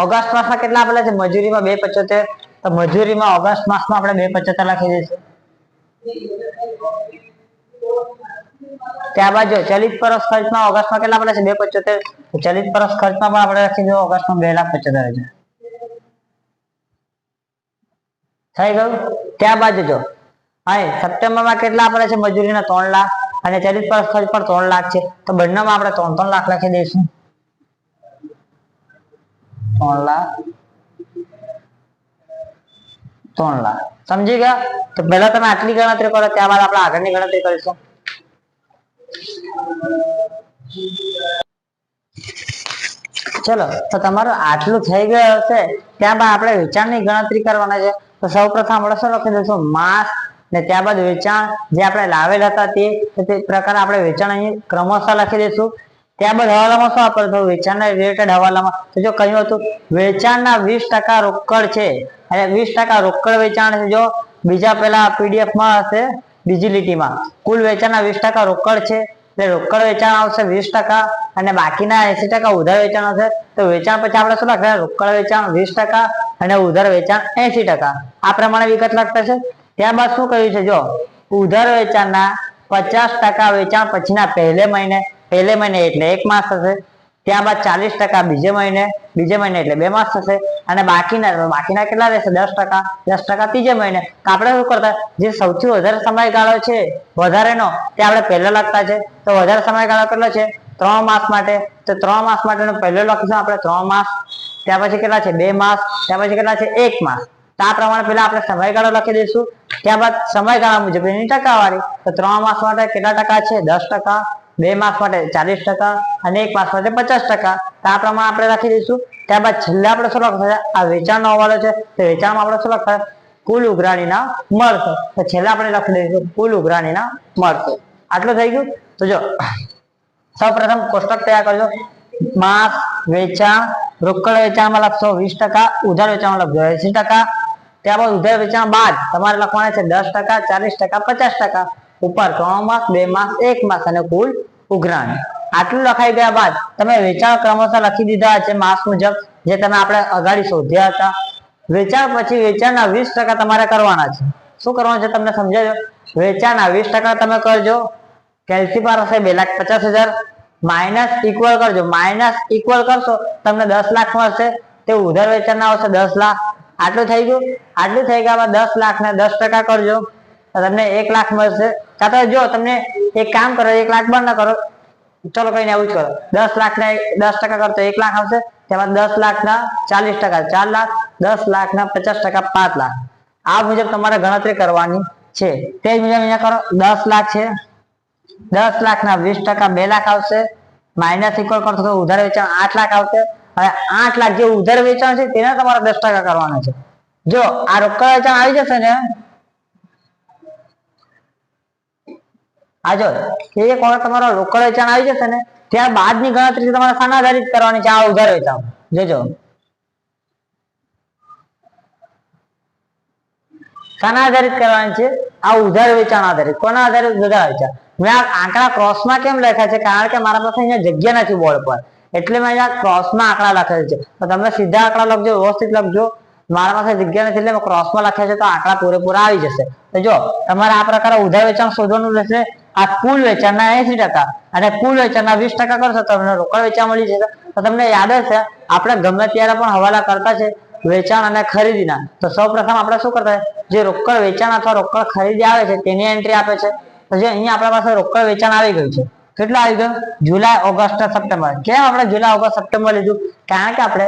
Speaker 1: ઓગસ્ટ માસમાં કેટલા આપેલા છે? મજૂરીમાં 2,75,000. તો મજૂરીમાં ઓગસ્ટ માસમાં આપણે 2,75,000 લખી દઈશું. ત્યારબાદ જો ચલિત પરોક્ષ ખર્ચમાં ઓગસ્ટમાં કેટલા આપેલા છે? 2,75,000. તો ચલિત પરોક્ષ ખર્ચમાં પણ આપણે લખી દઈએ ઓગસ્ટમાં 2,75,000 થઈ ગયું. ત્યારબાદ જો અહીં સપ્ટેમ્બરમાં કેટલા આપેલા છે? મજૂરીના 3 લાખ અને ચલિત પરોક્ષ ખર્ચ પર 3 લાખ છે. તો બંનેમાં આપણે 3 લાખ લખી દઈશું. 3 લાખ. 3 લાખ. સમજી ગયા? તો પહેલા તમે આટલી ગણતરી કરો, ત્યારબાદ આપણે આગળની ગણતરી કરીશું. ચલો, તો તમારું આટલું થઈ ગયું હશે. ત્યારબાદ આપણે વેચાણની ગણતરી કરવાના છે. તો સૌપ્રથમ આપણે શું લખી દઈશું? માસ, ને ત્યારબાદ વેચાણ જે આપણે લાવેલ હતા તે પ્રકારે આપણે વેચાણ અહીં ક્રમશઃ લખી દઈશું. ત્યારબાદ હવાલામાં શું આપણે તો વેચાણના રિલેટેડ હવાલામાં તો જો કહ્યું હતું વેચાણના 20% રોકડ છે અને 20% રોકડ વેચાણ છે. જો બીજા પેલા પીડીએફ માં હશે, બીજી લીટીમાં કુલ વેચાણના 20% રોકડ છે, એટલે રોકડ વેચાણ આવશે 20% અને બાકીના 80% ઉધાર વેચાણ હશે. તો વેચાણ પછી આપણે શું લખે? રોકડ વેચાણ 20% અને ઉધાર વેચાણ 80%. આ પ્રમાણે વિગત લખતા છે. ત્યારબાદ શું કહ્યું છે? જો ઉધાર વેચાણના 50% વેચાણ પછીના પહેલે મહિને એટલે 1 માસ થશે. ત્યારબાદ 40% બીજે મહિને એટલે 2 માસ થશે. અને બાકીના કેટલા રહેશે? 10% ત્રીજે મહિને. તો આપણે શું કરતા? જે સૌથી વધારે સમયગાળો છે વધારેનો તે આપણે પહેલા લખતા છે. તો વધારે સમયગાળો કેટલો છે? 3 માસ માટે. તો 3 માસ માટેનો પહેલો લખીશું આપણે 3 માસ. ત્યાર પછી કેટલા છે? 2 માસ. ત્યાર પછી કેટલા છે? 1 માસ. તો આ પ્રમાણે પહેલા આપણે સમયગાળો લખી દઈશું. ત્યારબાદ સમયગાળા મુજબ એની ટકાવારી. તો 3 માસ માટે કેટલા ટકા છે? 10%. 2 માસ માટે 40% અને 1 માસ માટે 50%. તો આ પ્રમાણે આપણે લખી દઈશું. ત્યારબાદ છેલ્લે આપણે શું લખતા? આ વેચાણનો હવાલો છે. તો વેચાણમાં આપણે શું લખતા? કુલ ઉઘરાણીના મળશે. તો છેલ્લે આપણે લખી દઈશું કુલ ઉઘરાણીના મળશે. આટલું થઈ ગયું. તો જો સૌપ્રથમ કોષ્ટક તૈયાર કરજો. માસ, વેચાણ, રોકડ વેચાણમાં લખશો 20%, ઉધાર વેચાણમાં લખજો 80%. ત્યારબાદ ઉધાર વેચાણ બાદ તમારે લખવાના છે 10%, 40%, 50%. ઉપર 3 માસ, 2 માસ, 1 માસ અને કુલ ઉઘરાણી. આટલું લખાઈ ગયા બાદ તમે વેચાણ ક્રમશઃ લખી દીધા છે માસ મુજબ, જે તમે આપણે અગાડી શોધ્યા હતા. વેચાણ પછી વેચાણના 20% તમારે કરવાના છે. શું કરવાનું છે તમને સમજાજો. વેચાણના 20% તમે કરજો. કેલ્સી પર હશે 2,50,000 માઇનસ ઇક્વલ કરજો. માઇનસ ઇક્વલ કરશો તમને 10 લાખ મળશે. તે ઉધાર વેચાણના આવશે 10 લાખ. આટલું થઈ ગયું. આટલું થઈ ગયા બાદ 10 લાખ ને 10% કરજો તો તમને 1 લાખ મળશે. કાં તો જો તમને એક કામ કરો, 1 લાખ બંધ ના કરો, ચલો કઈ આવું જ કરો. 10 લાખ ને 10% કરો તો 1 લાખ આવશે. તેમાં 10 લાખના 40% 4 લાખ, 10 લાખના 50% 5 લાખ. આ મુજબ તમારે ગણતરી કરવાની છે. તે જ મુજબ અહીંયા કરો. 10 લાખ છે, 10 લાખના 20% 2 લાખ આવશે. માઇનસ ઇક્વલ કરશો તો ઉધાર વેચાણ 8 લાખ આવશે. હવે 8 લાખ જે ઉધાર વેચાણ છે તેના તમારે 10% કરવાના છે. જો આ રોકડ વેચાણ આવી જશે ને, આજો એક વાર તમારો રોકડ વેચાણ આવી જશે ને, ત્યાર બાદની ગણતરી તમારે શાના આધારિત કરવાની છે? આ ઉધાર વેચાણ. જોજો શાના આધારિત કરવાની છે? આ ઉધાર વેચાણ આધારિત. કોના આધારિત? ઉધાર વેચાણ. મેં આ આંકડા ક્રોસમાં કેમ લખ્યા છે? કારણ કે મારા પાસે અહીંયા જગ્યા નથી બોર્ડ પર, એટલે મેં અહીંયા ક્રોસમાં આંકડા લખેલ છે. તો તમે સીધા આંકડા લખજો, વ્યવસ્થિત લખજો. મારા પાસે જગ્યા નથી એટલે મેં ક્રોસમાં લખ્યા છે, તો આંકડા પૂરેપૂરા આવી જશે. તો જો તમારે આ પ્રકારે ઉધાર વેચાણ શોધવાનું રહેશે. આ કુલ વેચાણના 80% અને કુલ વેચાણના 20% કરશો તો તમને રોકડ વેચાણ મળી જશે. તો તમને યાદ હશે આપણે ગમે ત્યારે પણ હવાલા કરતા છે વેચાણ અને ખરીદીના. તો સૌપ્રથમ આપણે શું કરતા? જે રોકડ વેચાણ અથવા રોકડ ખરીદી આવે છે તેની એન્ટ્રી આપે છે. તો જે અહીંયા આપણા પાસે રોકડ વેચાણ આવી ગયું છે. કેટલું આવી ગયું? જુલાઈ, ઓગસ્ટ, સપ્ટેમ્બર. કેમ આપણે જુલાઈ, ઓગસ્ટ, સપ્ટેમ્બર લીધું? કારણ કે આપણે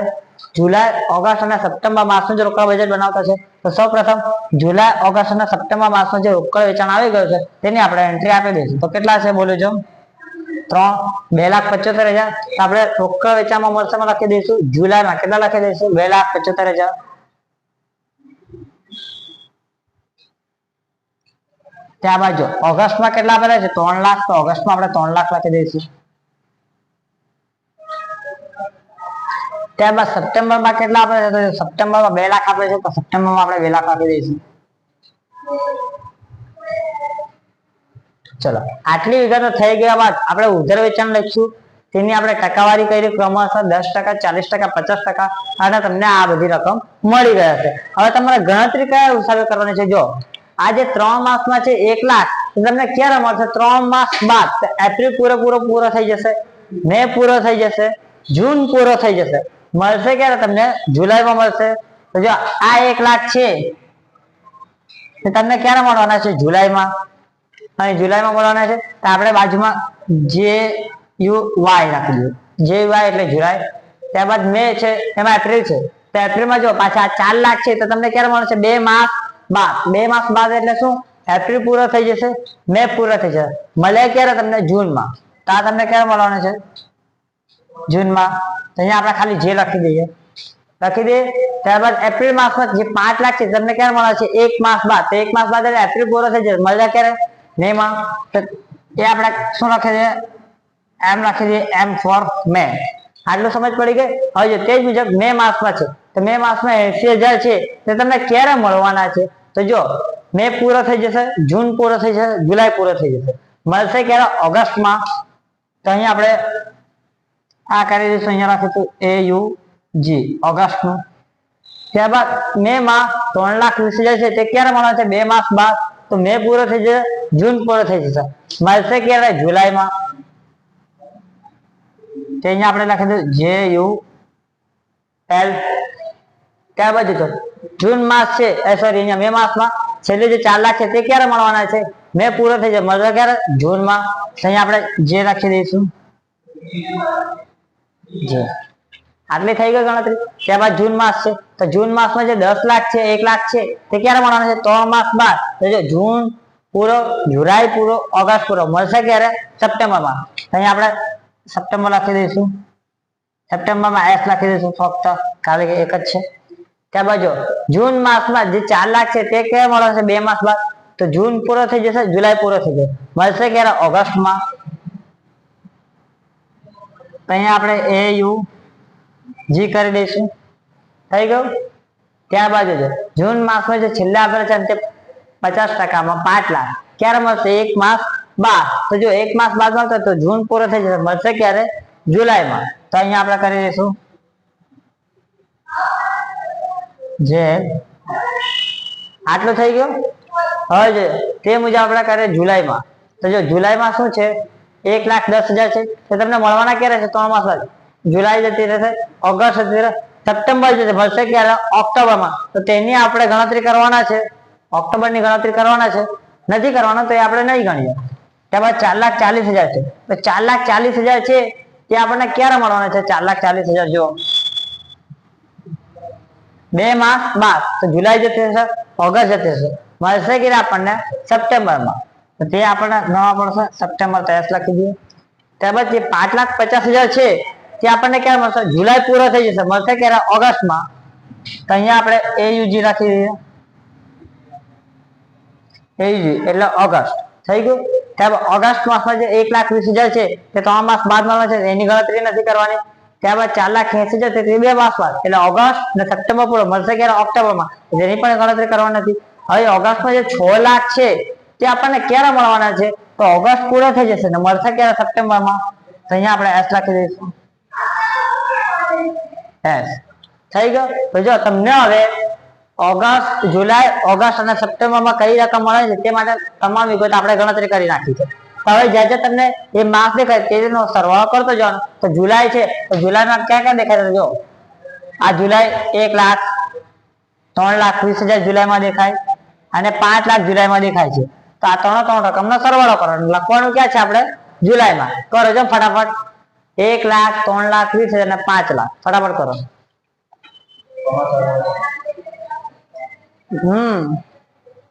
Speaker 1: જુલાઈ, ઓગસ્ટ અને સપ્ટેમ્બર માસનું જે રોકડ બજેટ બનાવતા છે. તો સૌપ્રથમ જુલાઈ, ઓગસ્ટ અને સપ્ટેમ્બર માસનું જે રોકડ વેચાણ આવી ગયું છે તેની આપણે એન્ટ્રી આપી દઈશું. તો કેટલા છે બોલો જો? 2,75,000. તો આપણે રોકડ વેચાણમાં મળશે લખી દઈશું. જુલાઈમાં કેટલા લખી દઈશું? 2,75,000. ત્યારબાદ જો ઓગસ્ટમાં કેટલા આપેલા છે? 3 લાખ. તો ઓગસ્ટમાં આપણે 3 લાખ લખી દઈશું. ત્યારબાદ સપ્ટેમ્બરમાં કેટલા આપે છે? તો સપ્ટેમ્બરમાં 2 લાખ આપે છે, તો સપ્ટેમ્બરમાં આપણે 2 લાખ આપી દઈશું. ચલો આટલી વિગતો થઈ ગયા બાદ આપણે ઉધાર વેચાણ લખીશું. તેની આપણે ટકાવારી કરી ક્રમશઃ 10%, 40%, 50% અને તમને આ બધી રકમ મળી ગયા છે. હવે તમારે ગણતરી કયા હિસાબે કરવાની છે? જો આ જે 3 માસમાં છે 1 લાખ, તો તમને ક્યારે મળશે? 3 માસ બાદ. એપ્રિલ પૂરો થઈ જશે, મે પૂરો થઈ જશે, જૂન પૂરો થઈ જશે. મળશે ક્યારે તમને? જુલાઈમાં મળશે. તો જો આ 1 લાખ છે તે તમને ક્યારે મળવાના છે? જુલાઈમાં. અહીં જુલાઈમાં મળવાના છે. તો આપણે બાજુમાં JUY રાખી દઈએ. JUY એટલે જુલાઈ. ત્યારબાદ મે છે, એમાં એપ્રિલ છે. તો એપ્રિલમાં જો પાછા 4 લાખ છે તો તમને ક્યારે મળશે 2 માસ બાદ 2 માસ બાદ એટલે શું એપ્રિલ પૂરો થઈ જશે મે પૂરો થઈ જશે મળે ક્યારે તમને જૂનમાં તો આ તમને ક્યારે મળવાનું છે જૂનમાં તો અહીંયા આપણે ખાલી જે લખી દઈએ ત્યારબાદ એપ્રિલ માસમાં જે 5 લાખ છે તમને ક્યારે મળે છે 1 માસ બાદ તો 1 માસ બાદ એટલે એપ્રિલ પૂરો થઈ જશે મળે ક્યારે મે માં તો એ આપણે શું લખી દઈએ એમ લખી દઈએ એમ ફોર મે આટલું સમજ પડી ગઈ હવે જો તે જ મુજબ મે માસમાં છે તો મે માસમાં 80,000 છે તે તમને ક્યારે મળવાના છે તો જો મે પૂરો થઈ જશે જૂન પૂરો થઈ જશે જુલાઈ પૂરો થઈ જશે મળશે ક્યારે ઓગસ્ટમાં તો અહીંયા આપણે આ કરી દઈશું અહીંયા રાખીશું AUG ઓગસ્ટનું ત્યારબાદ મે માં 3,20,000 છે તે ક્યારે મળવાના છે 2 માસ બાદ તો મે પૂરો થઈ જશે જૂન પૂરો થઈ જશે મળશે ક્યારે જુલાઈમાં તે અહીંયા આપણે લખી દઈશું JUL ત્યારબાદ જો જૂન માસ છે સોરી અહીંયા મે માસમાં છેલ્લે જે 4 લાખ છે તે ક્યારે મળવાના છે મે પૂરો થઈ જશે મળશે ક્યારે જૂનમાં અહીંયા આપણે જે લખી દઈશું જે આટલી થઈ ગઈ ગણતરી ત્યારબાદ જૂન માસ છે તો જૂન માસમાં જે 10 લાખ છે 1 લાખ છે તે ક્યારે મળવાના છે 3 માસ બાદ તો જો જૂન પૂરો જુલાઈ પૂરો ઓગસ્ટ પૂરો મળશે ક્યારે સપ્ટેમ્બરમાં અહીંયા આપણે સપ્ટેમ્બર લખી દઈશું સપ્ટેમ્બરમાં S લખી દઈશું ફક્ત કારણ કે એક જ છે ત્યારબાદ જો જૂન માસમાં જે 4 લાખ છે તે ક્યારે મળશે 2 માસ બાદ તો જૂન પૂરો થઈ જશે જુલાઈ પૂરો થઈ જશે મળશે ક્યારે ઓગસ્ટમાં તો અહીંયા આપણે AUG કરી દઈશું થઈ ગયું ત્યારબાદ જો જૂન માસમાં જે છેલ્લા આપેલા છે તે 50%માં 5 લાખ ક્યારે મળશે 1 માસ બાદ તો જો 1 માસ બાદ મળશે તો જૂન પૂરો થઈ જશે મળશે ક્યારે જુલાઈમાં તો અહીંયા આપણે કરી દઈશું જે આટલું થઈ ગયું હવે તે મુજબ આપણે કરીએ જુલાઈમાં તો જો જુલાઈમાં શું છે 1,10,000 છે તો તમને મળવાના ક્યારે છે 3 માસ બાદ જુલાઈ જતી રહેશે ઓગસ્ટ જતી રહેશે સપ્ટેમ્બર જશે મળશે ક્યારે ઓક્ટોબરમાં તો તેની આપણે ગણતરી કરવાના છે ઓક્ટોબરની ગણતરી કરવાના છે નથી કરવાનો તો એ આપણે નહીં ગણીએ ત્યારબાદ 4,40,000 છે તો 4,40,000 છે તે આપણને ક્યારે મળવાના છે 4,40,000 જો 2 માસ બાદ તો જુલાઈ જતી રહેશે ઓગસ્ટ જતી રહેશે મળશે કે આપણને સપ્ટેમ્બરમાં તો તે આપણને નવા પડશે સપ્ટેમ્બર તો S લખી દઈએ ત્યારબાદ જે 5,50,000 છે તે આપણને ક્યારે મળશે જુલાઈ પૂરો થઈ જશે મળશે ક્યારે ઓગસ્ટમાં તો અહીંયા આપણે AUG રાખી દઈએ AUG એટલે ઓગસ્ટ થઈ ગયું ત્યારબાદ ઓગસ્ટ માસમાં જે 1,20,000 છે તે 3 માસ બાદ મળે છે એની ગણતરી નથી કરવાની ત્યારબાદ 4,80,000 તે 2 માસ બાદ એટલે ઓગસ્ટ અને સપ્ટેમ્બર પૂરો મળશે ક્યારે ઓક્ટોબરમાં જેની પણ ગણતરી કરવાની નથી હવે ઓગસ્ટમાં જે 6 લાખ છે તે આપણને ક્યારે મળવાના છે તો ઓગસ્ટ પૂરો થઈ જશે ને મળશે ક્યારે સપ્ટેમ્બરમાં તો અહીંયા આપણે S લખી દઈશું S થઈ ગયો તો જો તમને હવે ઓગસ્ટ જુલાઈ ઓગસ્ટ અને સપ્ટેમ્બરમાં કઈ રકમ મળે છે તે માટે તમામ વિગત આપણે ગણતરી કરી નાખી છે હવે જ્યાં તમને એ માસ દેખાય તેનો સરવાળો કરતો જવાનો તો જુલાઈ છે તો જુલાઈમાં ક્યાં ક્યાં દેખાય જો આ જુલાઈ 1,00,000 3,20,000 જુલાઈમાં દેખાય અને 5 લાખ જુલાઈમાં દેખાય છે તો આ ત્રણ રકમનો સરવાળો કરવાનો લખવાનું ક્યાં છે આપણે જુલાઈમાં કરો છો ફટાફટ 1,00,000 3,20,000 અને 5 લાખ ફટાફટ કરો 1,00,000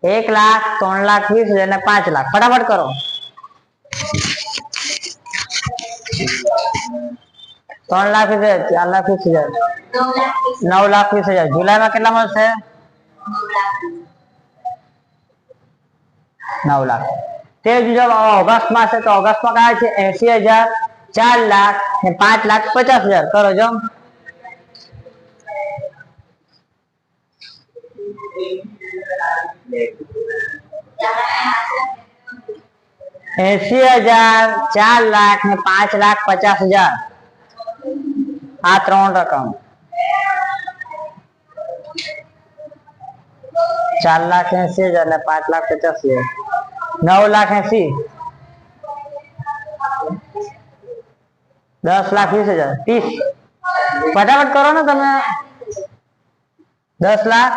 Speaker 1: 3,20,000 અને 5 લાખ ફટાફટ કરો 3,20,000 4,20,000 9,20,000 જુલાઈમાં કેટલા મળશે 9 લાખ તે જો ઓગસ્ટમાં છે તો ઓગસ્ટમાં કયા છે 80,000 4 લાખ ને 5,50,000 કરો જો 80,000 4 લાખ ને 5,50,000 આ ત્રણ રકમ 4,80,000 ને 5,50,000 9,80,000 10,20,000 30 ફટાફટ કરો ને તમે 10 લાખ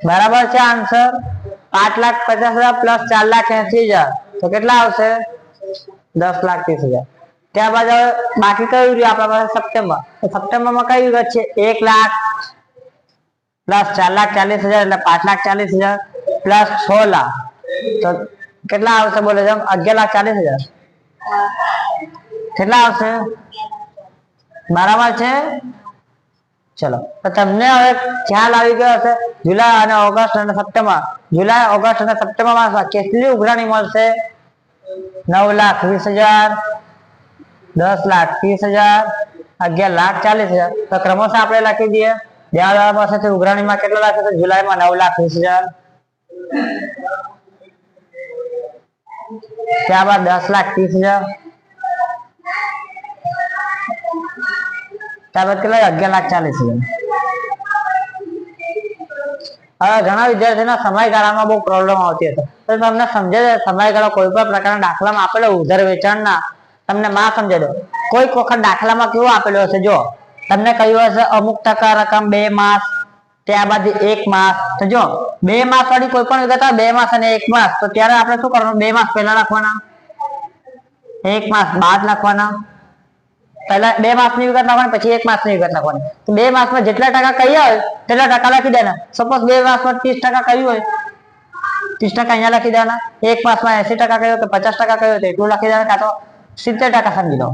Speaker 1: બરાબર છે આન્સર 5,50,000 પ્લસ 4,80,000 તો કેટલા આવશે 10,30,000 ત્યારબાદ બાકી કયું રહ્યું આપણા પાસે સપ્ટેમ્બર. સપ્ટેમ્બરમાં કઈ વિગત છે? 1 લાખ પ્લસ 4,40,000 એટલે 5,40,000 પ્લસ 6 લાખ તો કેટલા આવશે? બોલે 11,40,000 કેટલા આવશે? બરાબર છે. ચલો તો તમને હવે ખ્યાલ આવી ગયો હશે જુલાઈ અને ઓગસ્ટ અને સપ્ટેમ્બર. જુલાઈ, ઓગસ્ટ અને સપ્ટેમ્બર માસમાં કેટલી ઉઘરાણી મળશે? 9,20,000, 10,30,000, 11,40,000. તો ક્રમશઃ આપણે લખી દઈએ. દેવાદાર પાસેથી ઉઘરાણીમાં કેટલા લાખ છે? જુલાઈમાં 9,20,000, ત્યારબાદ 10,30,000, ત્યારબાદ કેટલા? 11,40,000. હવે ઘણા વિદ્યાર્થીઓના સમયગાળામાં બહુ પ્રોબ્લેમ આવતી હશે તો તમને સમજે સમયગાળો કોઈ પણ પ્રકારના દાખલામાં આપેલો ઉધાર વેચાણના તમને માં સમજે દો. કોઈક વખત દાખલામાં કેવું આપેલું હશે? જો તમને કહ્યું હશે અમુક ટકા રકમ 2 માસ, ત્યારબાદ 1 માસ. તો જો 2 માસ વાળી કોઈ પણ વિગત હોય 2 માસ અને 1 માસ તો ત્યારે આપણે શું કરવાનું? 2 માસ પહેલા લખવાના, 1 માસ બાદ લખવાના. પહેલા 2 માસની વિગત લખવાની, પછી 1 માસની વિગત લખવાની. તો 2 માસમાં જેટલા ટકા કહ્યા હોય તેટલા ટકા લખી દેવાના. સપોઝ 2 માસમાં 30% કહ્યું હોય 30% અહીંયા લખી દેવાના. 1 માસમાં 80% કહ્યું તો 50% કહ્યું તો એટલું લખી દેવાના, કાં તો 70% સમજી લો.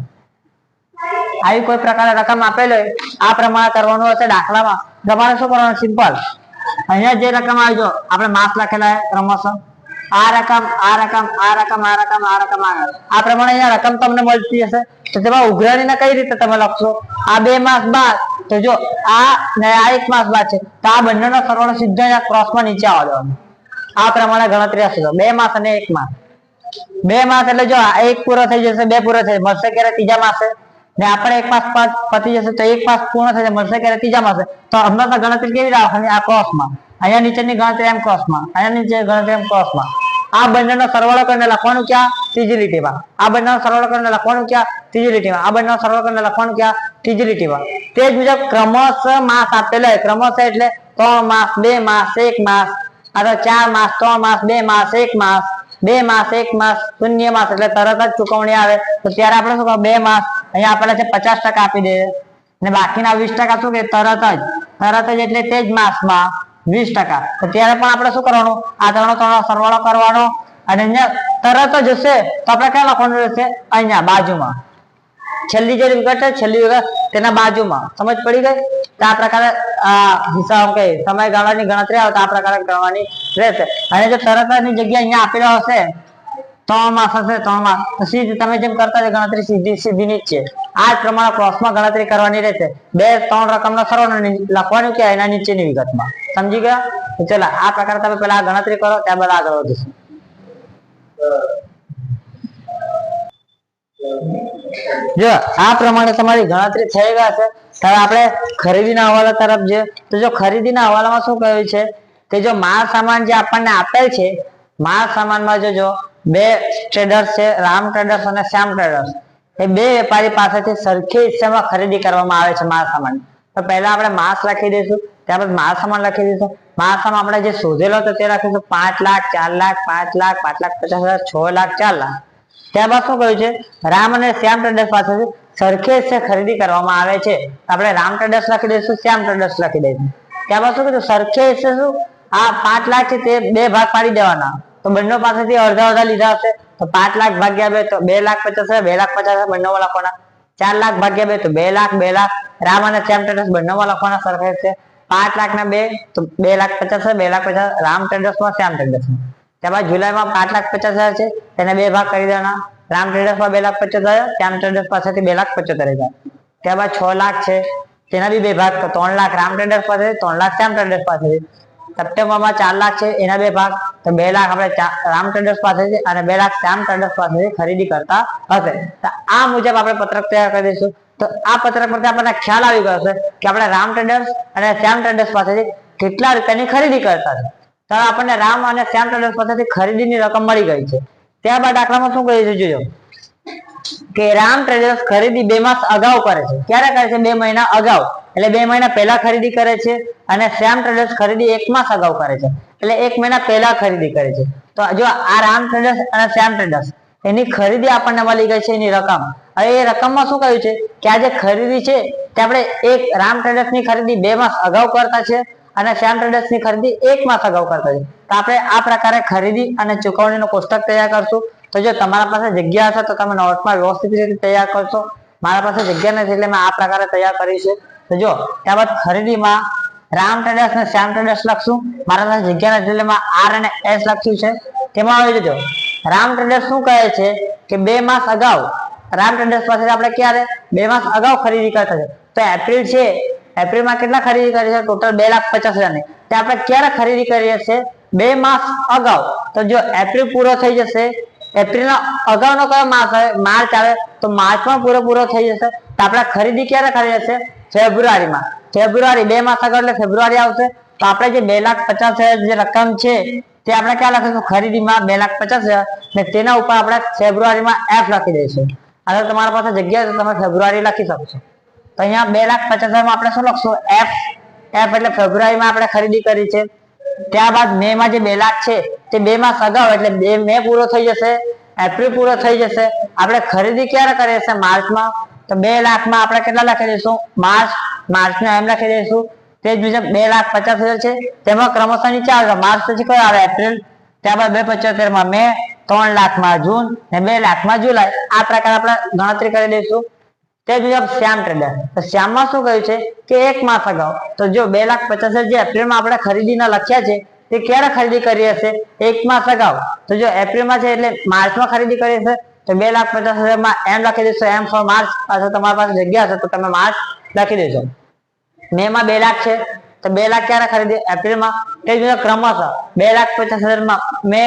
Speaker 1: આવી કોઈ પ્રકારે રકમ આપેલ હોય આ પ્રમાણે કરવાનું હશે દાખલામાં. તમારે શું કરવાનું? સિમ્પલ અહીંયા જે રકમ આવી જો આપણે માસ લખેલા છે ક્રમશઃ આ રકમ આ રકમ આ રકમ આ રકમ આ રકમ આ પ્રમાણે અહીંયા રકમ તમને મળતી હશે. તો તેમાં ઉઘરાણીને કઈ રીતે તમે લખશો? આ 2 માસ બાદ તો જો આ ને આ 1 માસ બાદ છે તો આ બંનેનો સરવાળો સીધો અહીંયા ક્રોસમાં નીચે આવવા દેવાનો. આ પ્રમાણે ગણતરી હશે. 2 માસ અને 1 માસ. 2 માસ એટલે જો આ 1 પૂરો થઈ જશે, 2 પૂરો થઈ મળશે ક્યારે? ત્રીજા માસે. ને આપણે 1 માસ પતી જશે તો 1 માસ પૂર્ણ થઈ મળશે ક્યારે? ત્રીજા માસે. તો હમણાં ગણતરી કેવી રાખવાની? આ ક્રોસમાં. અહીંયા નીચેની ગણતરી એમ ક્રોસમાં, અહીંયા નીચે ગણતરી એમ ક્રોસમાં. આ બંનેનો સરવાળો કરીને લખવાનું ક્યાં? ત્રીજી લીટીમાં. આ બંનેનો સરવાળો કરીને લખવાનું ક્યાં? ત્રીજી લીટીમાં. આ બંનેનો સરવાળો કરીને લખવાનું ક્યાં? ત્રીજી લીટીમાં. તે જ મુજબ ક્રમશઃ માસ આપેલા હોય. ક્રમશઃ એટલે 3 માસ, 2 માસ, 1 માસ, અથવા 4 માસ, 3 માસ, 2 માસ, 1 માસ, 2 માસ, 1 માસ, 0 માસ એટલે તરત જ ચુકવણી આવે. તો ત્યારે આપણે શું કહો? 2 માસ અહીંયા આપેલા છે 50% આપી દે ને બાકીના 20% શું કે? તરત જ એટલે તે જ માસમાં 20%. તો ત્યારે પણ આપણે શું કરવાનું? આ ત્રણનો સરવાળો કરવાનો અને અહીંયા તરત જ હશે તો આપણે ક્યાં લખવાનું રહેશે? અહીંયા બાજુમાં. છેલ્લી જે વિગત છે છેલ્લી વિગત તેના બાજુમાં. સમજ પડી ગઈ? તો આ પ્રકારે હિસાબ કે સમયગાળાની ગણતરી આવે તો આ પ્રકારે કરવાની રહેશે. અને જો તરતની જગ્યા અહીંયા આપેલો હશે 3 માસ હશે 3 માસ તો સીધી તમે જેમ કરતા હોય ગણતરી સીધી નીચે આ જ પ્રમાણે ક્રોસમાં ગણતરી કરવાની રહેશે. 2-3 રકમનો સરવાળો લખવાનું કે એના નીચેની વિગતમાં. સમજી ગયા? ચલો આ પ્રકારે તમે પેલા ગણતરી કરો ત્યારબાદ આગળ વધીશું. જો આ પ્રમાણે તમારી ગણતરી થઈ ગઈ છે. હવે આપણે ખરીદીના હવાલા તરફ જઈએ તો જો ખરીદીના હવાલામાં શું કહ્યું છે કે જો માલ સામાન જે આપણને આપેલ છે માલ સામાનમાં જો 2 ટ્રેડર્સ છે, રામ ટ્રેડર્સ અને શ્યામ ટ્રેડર્સ. એ 2 વેપારી પાસેથી સરખી હિસ્સામાં ખરીદી કરવામાં આવે છે માલ સામાન. તો પહેલા આપણે માસ લખી દઈશું, ત્યારબાદ માલ સામાન લખી દઈશું. માલ સામાન આપણે જે શોધેલો હતો તે રાખીશું 5 લાખ, 4 લાખ, 5 લાખ, 5,50,000, 6 લાખ, 4 લાખ. ત્યારબાદ શું કહ્યું છે? રામ અને શ્યામ ટ્રેડર્સ પાસેથી સરખે હિસ્સે ખરીદી કરવામાં આવે છે. આપણે રામ ટ્રેડર્સ લખી દઈશું, શ્યામ ટ્રેડર્સ લખી દઈશું. ત્યારબાદ શું કીધું? સરખે હિસ્સે શું? આ 5 લાખ છે તે 2 ભાગ પાડી દેવાના. તો બંને પાસેથી અડધા લીધા હશે તો 5 લાખ ભાગ્યા 2 તો 2,50,000, 2,50,000 બંનેમાં લખવાના. 4 લાખ ભાગ્યા 2 તો 2 લાખ, 2 લાખ. રામ અને શ્યામ ટ્રેડર્સ બંનેમાં લખવાના સરખે હિસ્સે. 5 લાખ ના 2 તો 2,50,000, 2,50,000 રામ ટ્રેડર્સમાં, શ્યામ ટ્રેડર્સમાં. ત્યારબાદ જુલાઈમાં 5,50,000 છે તેને 2 ભાગ કરી દેવાના. રામ ટ્રેડર્સમાં 2,75,000, શ્યામ ટ્રેડર્સ પાસેથી 2,75,000. ત્યારબાદ 6 લાખ છે તેના બી 2 ભાગ તો 3 લાખ રામ ટ્રેડર્સ પાસેથી, 3 લાખ શ્યામ ટ્રેડર્સ પાસેથી. સપ્ટેમ્બરમાં 4 લાખ છે એના 2 ભાગ તો 2 લાખ આપણે રામ ટ્રેડર્સ પાસેથી અને 2 લાખ શ્યામ ટ્રેડર્સ પાસેથી ખરીદી કરતા હશે. તો આ મુજબ આપણે પત્રક તૈયાર કરી દઈશું. તો આ પત્રક પરથી આપણને ખ્યાલ આવી ગયો છે કે આપણે રામ ટ્રેડર્સ અને શ્યામ ટ્રેડર્સ પાસેથી કેટલા રૂપિયાની ખરીદી કરતા છે. તો આપણને રામ અને શ્યામ ટ્રેડર્સ પાસેથી ખરીદીની રકમ મળી ગઈ છે. ત્યારબાદ દાખલામાં શું કહ્યું છે જોજો કે રામ ટ્રેડર્સ ખરીદી 2 માસ અગાઉ કરે છે. ક્યારે કરે છે? 2 મહિના અગાઉ એટલે 2 મહિના પહેલા ખરીદી કરે છે. અને શ્યામ ટ્રેડર્સ ખરીદી 1 માસ અગાઉ કરે છે એટલે 1 મહિના પહેલા ખરીદી કરે છે. તો જો આ રામ ટ્રેડર્સ અને શ્યામ ટ્રેડર્સ એની ખરીદી આપણને મળી ગઈ છે એની રકમ હવે એ રકમમાં શું કહ્યું છે કે આ જે ખરીદી છે તે આપણે એક રામ ટ્રેડર્સ ની ખરીદી 2 માસ અગાઉ કરતા છે અને શ્યામ ટ્રેડર્સ ની ખરીદી 1 માસ અગાઉ કરતા છે. તો આપણે આ પ્રકારે ખરીદી અને ચુકવણીનું કોષ્ટક તૈયાર કરશું. તો જો તમારા પાસે જગ્યા હશે તો તમે નોટમાં વ્યવસ્થિત રીતે તૈયાર કરશો. મારા પાસે જગ્યા નથી એટલે મેં આ પ્રકારે તૈયાર કરી છે. તો જો ત્યારબાદ ખરીદીમાં રામ ટ્રેડર્સ અને શ્યામ ટ્રેડર્સ લખશું. મારા પાસે જગ્યા નથી એટલે મેં આર અને એસ લખ્યું છે. તેમાં આવી જજો રામ ટ્રેડર્સ શું કહે છે કે 2 માસ અગાઉ રામ ટ્રેડર્સ પાસે આપણે ક્યારે 2 માસ અગાઉ ખરીદી કરતા છે. તો એપ્રિલ છે, એપ્રિલમાં કેટલા ખરીદી કરી છે? ટોટલ 2,50,000 ની. તે આપણે ક્યારે ખરીદી કરી છે? 2 માસ અગાઉ. તો જો એપ્રિલ પૂરો થઈ જશે, એપ્રિલના અગાઉનો કયો માસ આવે? માર્ચ આવે. તો માર્ચમાં પૂરો થઈ જશે. તો આપણે ખરીદી ક્યારે કરી હશે? ફેબ્રુઆરીમાં. ફેબ્રુઆરી 2 માસ અગાઉ એટલે ફેબ્રુઆરી આવશે. તો આપણે જે 2,50,000 જે રકમ છે તે આપણે ક્યાં લખીશું? ખરીદીમાં 2,50,000 ને તેના ઉપર આપણે ફેબ્રુઆરીમાં એફ લખી દઈશું. અગર તમારા પાસે જગ્યા છે તો તમે ફેબ્રુઆરી લખી શકશો. તો અહીંયા 2,50,000 માં આપણે શું લખશું? એફ. એફ એટલે ફેબ્રુઆરીમાં આપણે ખરીદી કરી છે. ત્યારબાદ મે માં જે 2 લાખ છે તે 2 માસ અગાઉ એટલે 2 મે પૂરો થઈ જશે, એપ્રિલ પૂરો થઈ જશે. આપણે ખરીદી ક્યારે કરી છે? માર્ચમાં. તો 2 લાખમાં આપણે કેટલા લખી દઈશું? માર્ચનો એમ લખી દઈશું. તે જ મુજબ 2,50,000 છે તેમાં ક્રમશઃ નીચે આવે. માર્ચ પછી કયો આવે? એપ્રિલ. ત્યારબાદ 2,75,000 માં મે, 3 લાખમાં જૂન ને 2 લાખમાં જુલાઈ. આ પ્રકારે આપણે ગણતરી કરી દઈશું. તે જ મુજબ શ્યામ ટ્રેડર. તો શ્યામમાં શું કહ્યું છે કે 1 માસ અગાઉ. તો જો 2,50,000 જે એપ્રિલમાં આપણે ખરીદીના લખ્યા છે તે ક્યારે ખરીદી કરી હશે? 1 માસ અગાઉ. તો જો એપ્રિલમાં છે એટલે માર્ચમાં ખરીદી કરી હશે. તો 2,50,000 માં એમ લખી દેશો, એમ ફોર માર્ચ. અથવા તમારી પાસે જગ્યા હશે તો તમે માર્ચ લખી દેશો. મે માં 2 લાખ છે તો 2 લાખ ક્યારે ખરીદી? એપ્રિલમાં. તે જ મુજબ ક્રમશઃ 2,50,000 માં મે,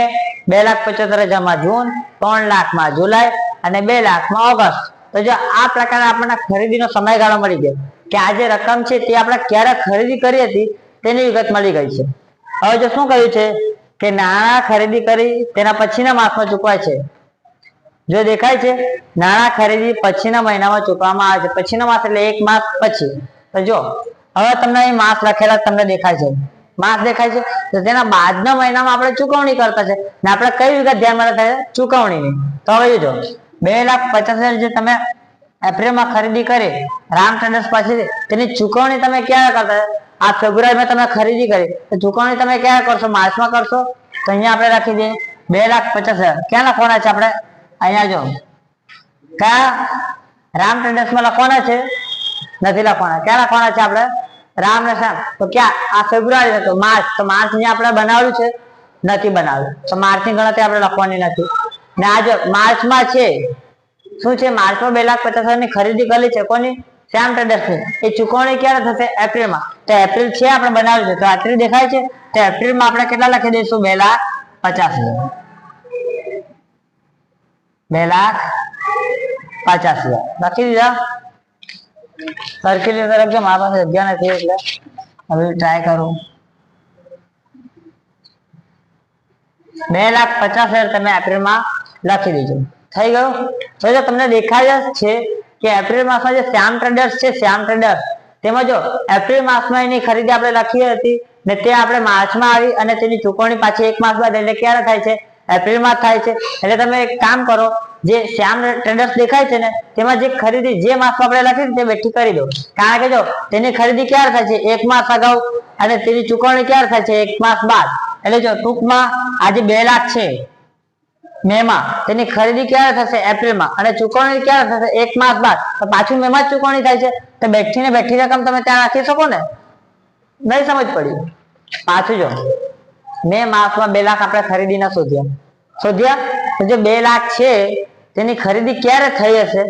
Speaker 1: 2,75,000 માં જૂન, 3 લાખમાં જુલાઈ અને 2 લાખમાં ઓગસ્ટ. તો જો આ પ્રકારે આપણને ખરીદીનો સમયગાળો મળી ગયો કે આ જે રકમ છે તે આપણે ક્યારે ખરીદી કરી હતી તેની વિગત મળી ગઈ છે. હવે જો શું કહ્યું છે કે નાણાં ખરીદી કરી તેના પછીના માસમાં ચૂકવાય છે. જો દેખાય છે નાણાં ખરીદી પછીના મહિનામાં ચૂકવવામાં આવે છે. પછીનો માસ એટલે 1 માસ પછી. તો જો હવે તમને અહીં માસ લખેલા તમને દેખાય છે, માસ દેખાય છે. તો તેના બાદના મહિનામાં આપણે ચૂકવણી કરતા છે ને આપણે કઈ વિગત ધ્યાનમાં રાખે છે? ચૂકવણીની. તો હવે જો 2,50,000 જે તમે એપ્રિલમાં ખરીદી કરી રામ ટ્રેડર્સ પાસેથી તેની ચૂકવણી તમે ક્યારે કરતા? આ ફેબ્રુઆરીમાં તમે ખરીદી કરી તો ચૂકવણી તમે ક્યારે કરશો? માર્ચમાં કરશો. તો અહીંયા આપણે રાખી દઈએ 2,50,000. ક્યાં લખવાના છે આપણે? અહીંયા જો ક્યાં રામ ટ્રેડર્સમાં લખવાના છે? નથી લખવાના. ક્યાં લખવાના છે આપણે? રામ ને શ્યામ. તો ક્યાં? આ ફેબ્રુઆરી હતો, માર્ચ. તો માર્ચ અહીંયા આપણે બનાવ્યું છે? નથી બનાવ્યું. તો માર્ચની ગણતરી આપણે લખવાની નથી. ને આ જો માર્ચમાં છે શું છે? માર્ચમાં 2,50,000 ની ખરીદી કરી છે. કોની? શ્યામ ટ્રેડર્સ ની. એ ચૂકવણી ક્યારે થશે? એપ્રિલમાં. તો એપ્રિલ છે આપણે બનાવ્યું છે તો એપ્રિલ દેખાય છે. તો એપ્રિલમાં આપણે કેટલા લખી દઈશું? 2,50,000. 2,50,000 લખી દીધા. સરખી રીતે લખજો. મારા પાસે જગ્યા નથી એટલે હવે ટ્રાય કરું. 2,50,000 તમે એપ્રિલમાં લખી દેજો. થઈ ગયું. તો જો તમને દેખાય છે કે એપ્રિલ માસમાં જે શ્યામ ટ્રેડર્સ છે, શ્યામ ટ્રેડર્સ તેમાં જો એપ્રિલ માસમાં એની ખરીદી આપણે લખી હતી ને તે આપણે માર્ચમાં આવી અને તેની ચૂકવણી પાછી 1 માસ બાદ એટલે ક્યારે થાય છે? એપ્રિલમાં થાય છે. એટલે તમે એક કામ કરો, જે શ્યામ ટ્રેડર્સ દેખાય છે ને તેમાં જે ખરીદી જે માસમાં આપણે લખી તે બેઠી કરી દો. કારણ કે જો તેની ખરીદી ક્યારે થાય છે? 1 માસ અગાઉ અને તેની ચૂકવણી ક્યારે થાય છે? 1 માસ બાદ. એટલે જો ટૂંકમાં આજે 2 લાખ છે મે માં, તેની ખરીદી ક્યારે થશે? એપ્રિલમાં. અને ચૂકવણી ક્યારે થશે? 1 માસ બાદ. તો પાછું મે માં જ ચૂકવણી થાય છે. તો બેઠી રકમ તમે ત્યાં રાખી શકો ને? નહીં સમજ પડી? પાછું જો મે માસમાં 2 લાખ આપણે ખરીદીના શોધ્યા. તો જે 2 લાખ છે તેની ખરીદી ક્યારે થઈ હશે?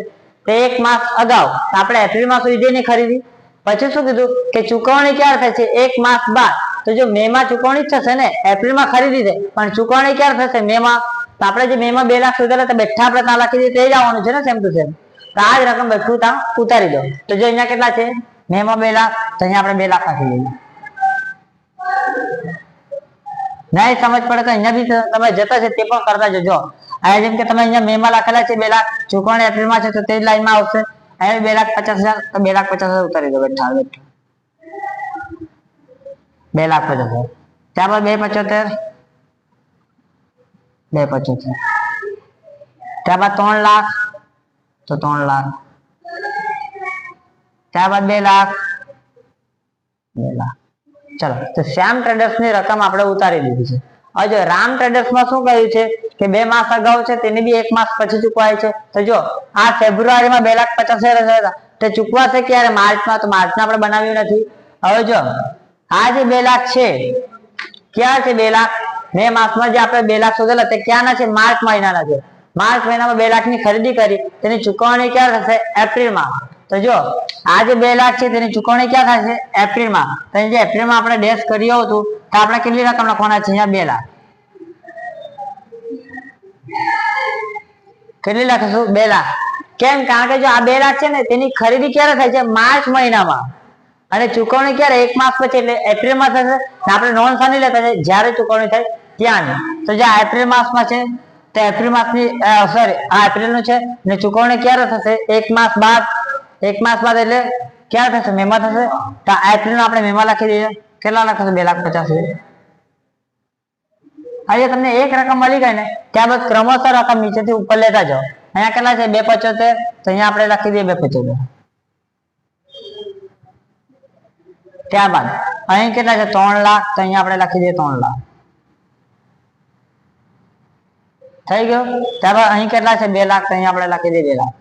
Speaker 1: તે 1 માસ અગાઉ. તો આપણે એપ્રિલમાં શોધી એની ખરીદી. પછી શું કીધું કે ચૂકવણી ક્યારે થાય છે? 1 માસ બાદ. તો જો મે માં ચૂકવણી થશે ને, એપ્રિલમાં ખરીદી છે પણ ચૂકવણી ક્યારે થશે? મે માં. તો આપણે જે મે માં 2 લાખ શોધેલા તો બેઠા આપણે ત્યાં લખી દઈએ તે જ આવવાનું છે ને, સેમ ટુ સેમ. તો આ જ રકમ બેઠું ત્યાં ઉતારી દો. તો જો અહીંયા કેટલા છે? મે માં 2 લાખ. તો અહીંયા આપણે 2 લાખ નાખી દઈએ. નહીં સમજ પડે તો અહીંયા બી તમે જતા છે તે પણ કરતા જજો. અહીંયા જેમ કે તમે અહીંયા મે માં લખેલા છે 2 લાખ, ચૂકવણી એપ્રિલમાં છે તો તે જ લાઈનમાં આવશે. અહીંયા 2,50,000 તો 2,50,000 ઉતારી દો બેઠા. 2,50,000. ત્યારબાદ 2,75,000, 2,75,000. ત્યારબાદ 3 લાખ, તો 3 લાખ, ત્યારબાદ 2 લાખ, 2 લાખ. ચલો, તો શ્યામ ટ્રેડર્સ ની રકમ આપણે ઉતારી દીધી છે. હવે જો રામ ટ્રેડર્સ માં શું કહ્યું છે કે 2 માસ અગાઉ છે તેની બી 1 માસ પછી ચૂકવાય છે. તો જો આ ફેબ્રુઆરીમાં 2,50,000 હતા તે ચૂકવાશે ક્યારે? માર્ચમાં. તો માર્ચમાં આપણે બનાવ્યું નથી. હવે જો આ જે 2 લાખ છે ક્યાં છે? 2 લાખ મે માસમાં જે આપણે 2 લાખ શોધેલા તે ક્યાંના છે? માર્ચ મહિનાના છે. માર્ચ મહિનામાં 2 લાખ ની ખરીદી કરી, તેની ચૂકવણી ક્યારે થશે? એપ્રિલમાં. તો જો આ જે 2 લાખ છે તેની ચૂકવણી ક્યાં થશે? એપ્રિલમાં. તો જે એપ્રિલમાં આપણે ડેશ કર્યું હતું તો આપણે કેટલી રકમ લખવાના છે? અહીંયા 2 લાખ. કેટલી લખીશું? 2 લાખ. કેમ? કારણ કે જો આ 2 લાખ છે ને તેની ખરીદી ક્યારે થાય છે? માર્ચ મહિનામાં. અને ચૂકવણી ક્યારે? 1 માસ પછી એટલે એપ્રિલમાં થશે. આપણે નોંધ સાની લેતા છે? જ્યારે ચૂકવણી થાય ત્યાંની. તો જે એપ્રિલ માસમાં છે તો એપ્રિલ માસની સોરી આ એપ્રિલ નું છે ને ચૂકવણી ક્યારે થશે? 1 માસ બાદ. 1 માસ બાદ એટલે ક્યારે થશે? મેમાં થશે. તો એપ્રિલ નું આપણે મેમાં લખી દઈએ. કેટલા લખશે? 2,50,000. હવે તમને એક રકમ મળી ગઈ ને ત્યારબાદ ક્રમશઃ રકમ નીચેથી ઉપર લેતા જાઓ. અહીંયા કેટલા છે? 2,75. તો અહીંયા આપણે લખી દઈએ 2,75. ત્યારબાદ અહીં કેટલા છે? 3 લાખ. તો અહીંયા આપણે લખી દઈએ 3 લાખ. થઈ ગયો. ત્યારબાદ અહીં કેટલા છે? 2 લાખ. તો અહીંયા આપણે લખી દઈએ 2 લાખ.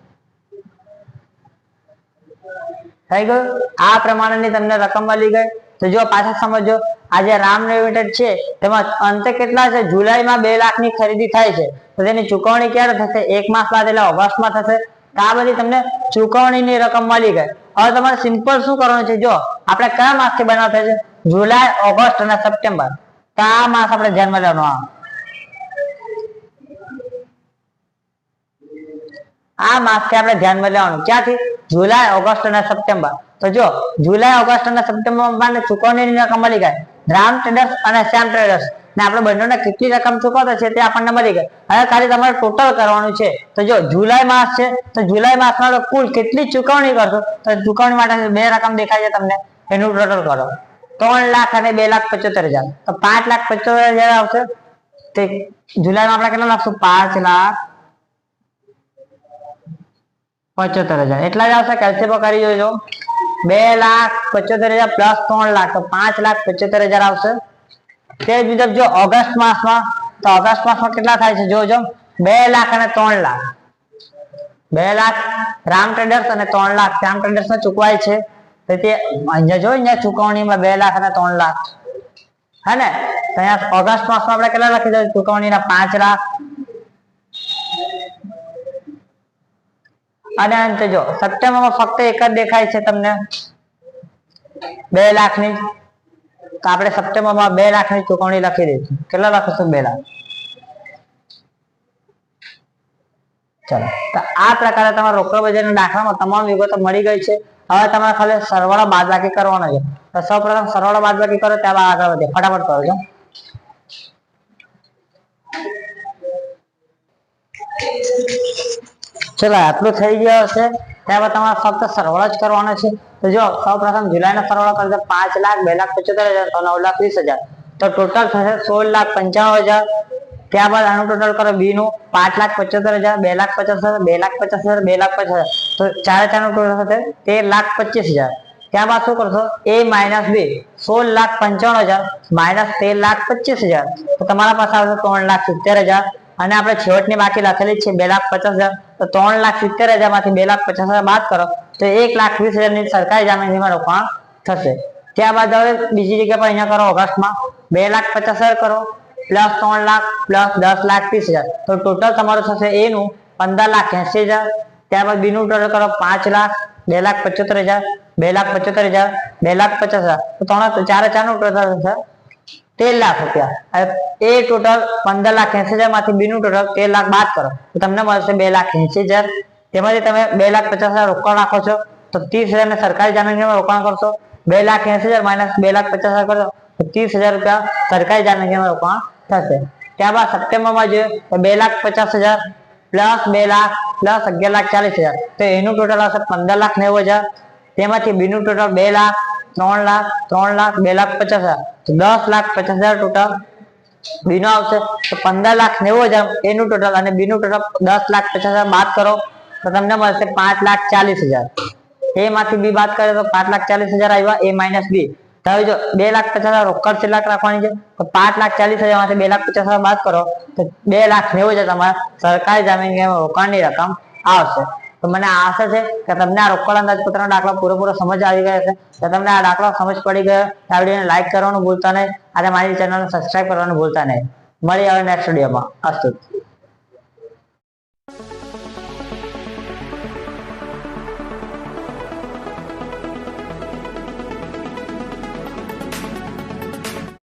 Speaker 1: થઈ ગયું. આ પ્રમાણેની તમને રકમ મળી ગઈ. તો જો પાછા સમજો, આ જે રામ લિમિટેડ છે તેમાં અંતે કેટલા છે? જુલાઈમાં 2 લાખ ની ખરીદી થાય છે. તો તેની ચૂકવણી ક્યારે થશે? 1 માસ બાદ એટલે ઓગસ્ટમાં થશે. તો આ બધી તમને ચૂકવણીની રકમ મળી ગઈ. હવે તમારે સિમ્પલ શું કરવાનું છે? જો આપણે કયા માસથી બનાવતા છે? જુલાઈ, ઓગસ્ટ અને સપ્ટેમ્બર. તો આ માસ આપણે ધ્યાનમાં લેવાનો. આ માસથી આપણે ધ્યાનમાં લેવાનું. ક્યાંથી? જુલાઈ, ઓગસ્ટ અને સપ્ટેમ્બર. તો જો જુલાઈ, ઓગસ્ટ અને સપ્ટેમ્બરમાં ચૂકવણીની રકમ મળી ગઈ. રામ ટ્રેડર્સ અને શ્યામ ટ્રેડર્સ ને આપણે બંનેને કેટલી રકમ ચૂકવતા છે તે આપણને મળી ગઈ. હવે ખાલી તમારે ટોટલ કરવાનું છે. તો જો જુલાઈ માસ છે તો જુલાઈ માસમાં કુલ કેટલી ચૂકવણી કરશો? તો ચૂકવણી માટે 2 રકમ દેખાય છે તમને, એનું ટોટલ કરો. 3 લાખ અને 2,75,000. તો 5,75,000 આવશે. તે જુલાઈમાં આપણે કેટલા લખશું? 5,75,000 એટલા જ આવશે. કેલ્સીયમ કરી જોજો. 2,75,000 પ્લસ 3 લાખ તો 5,75,000 આવશે. તે જ મુજબ જો ઓગસ્ટ માસમાં, તો ઓગસ્ટ માસમાં કેટલા થાય છે? જોજો 2 લાખ અને 3 લાખ. 2 લાખ રામ ટ્રેડર્સ અને 3 લાખ શ્યામ ટ્રેડર્સ ને ચૂકવાય છે. તેથી અહીંયા જો અહીંયા ચૂકવણીમાં 2 લાખ અને 3 લાખ હે ને. તો અહીંયા ઓગસ્ટ માસમાં આપણે કેટલા લખી દઈએ ચૂકવણીના? 5 લાખ. અને અંતે જો સપ્ટેમ્બરમાં ફક્ત એક જ દેખાય છે તમને 2 લાખ ની. તો આપણે સપ્ટેમ્બરમાં 2 લાખ ની ચૂકવણી લખી દઈશું. કેટલા લખીશું? 2 લાખ. ચલો, તો આ પ્રકારે તમારા રોકડ બજારના દાખલામાં તમામ વિગતો મળી ગઈ છે. હવે તમારે ખાલી સરવાળો બાદબાકી કરવાનો છે. તો સૌપ્રથમ સરવાળો બાદબાકી કરો, ત્યારબાદ આગળ વધે. ફટાફટ કરજો. ચલો, આટલું થઈ ગયું હશે. ત્યારબાદ તમારે ફક્ત સરવાળો જ કરવાનો છે. તો જો સૌપ્રથમ જુલાઈનો સરવાળો કરો તો 5 લાખ, 2,75,000 તો 9,20,000. તો ટોટલ થશે 16,95,000. ત્યારબાદ આનું ટોટલ કરો બી નું 5,75,000, 2,50,000, 2,50,000, 2,50,000. તો 4 નું ટોટલ થશે 13,25,000. ત્યારબાદ શું કરશો? a minus b 16,95,000 minus 13,25,000. તો તમારા પાસે આવશે 3,70,000. અને આપણે છેવટની બાકી લખેલી છે 2,50,000. તો 3,70,000 માંથી 2,50,000 બાદ કરો તો 1,20,000 ની સરકારી જામીનમાં રોકાણ થશે. ત્યારબાદ હવે બીજી જગ્યા પર અહીંયા કરો ઓગસ્ટમાં 2,50,000 કરો પ્લસ 3 લાખ પ્લસ 10,30,000. તો ટોટલ તમારું થશે એ નું 15,80,000. ત્યારબાદ બી નું ટોટલ કરો 5 લાખ, 2,75,000, 2,75,000, 2,50,000. તો 4 નું ટોટલ થશે 13 લાખ રૂપિયા. એ ટોટલ 15,80,000 માંથી બી નું ટોટલ 13 લાખ બાદ કરો તો તમને મળશે 2,80,000. તેમાંથી તમે 2,50,000 રોકાણ રાખો છો તો 30,000 ને સરકારી જામીનમાં રોકાણ કરશો. 2,80,000 માઇનસ 2,50,000 કરો તો 30,000 રૂપિયા સરકારી જામીનમાં રોકાણ થશે. ત્યારબાદ સપ્ટેમ્બરમાં જોઈએ તો 2,50,000 પ્લસ 2 લાખ પ્લસ 11,40,000. તો એનું ટોટલ આવશે 15,90,000. તેમાંથી બી નું ટોટલ 2 લાખ, 3 લાખ, 3 લાખ, 2,50,000. તો 10,50,000 ટોટલ બી નું આવશે. તો 15,90,000 એનું ટોટલ અને બી નું ટોટલ 10,50,000 બાદ કરો તો તમને મળશે 5,40,000. એમાંથી બી બાદ કરીએ તો 5,40,000 આવ્યા, એ માઇનસ બી. હવે જો 2,50,000 રોકડ કેટલાક રાખવાની છે, તો 5,40,000 માંથી 2,50,000 બાદ કરો તો 2,90,000 તમારા સરકારી જમીન કે રોકાણની રકમ આવશે. તો મને આશા છે કે તમને આ રોકડ અંદાજપત્રનો દાખલો પૂરેપૂરો સમજ આવી ગયો છે. તો તમને આ દાખલો સમજ પડી ગયો, આ વિડીયોને લાઈક કરવાનું ભૂલતા નહીં અને મારી ચેનલને સબસ્ક્રાઇબ કરવાનું ભૂલતા નહીં. મળી આવે નેક્સ્ટ વિડીયોમાં. અસ્તુ.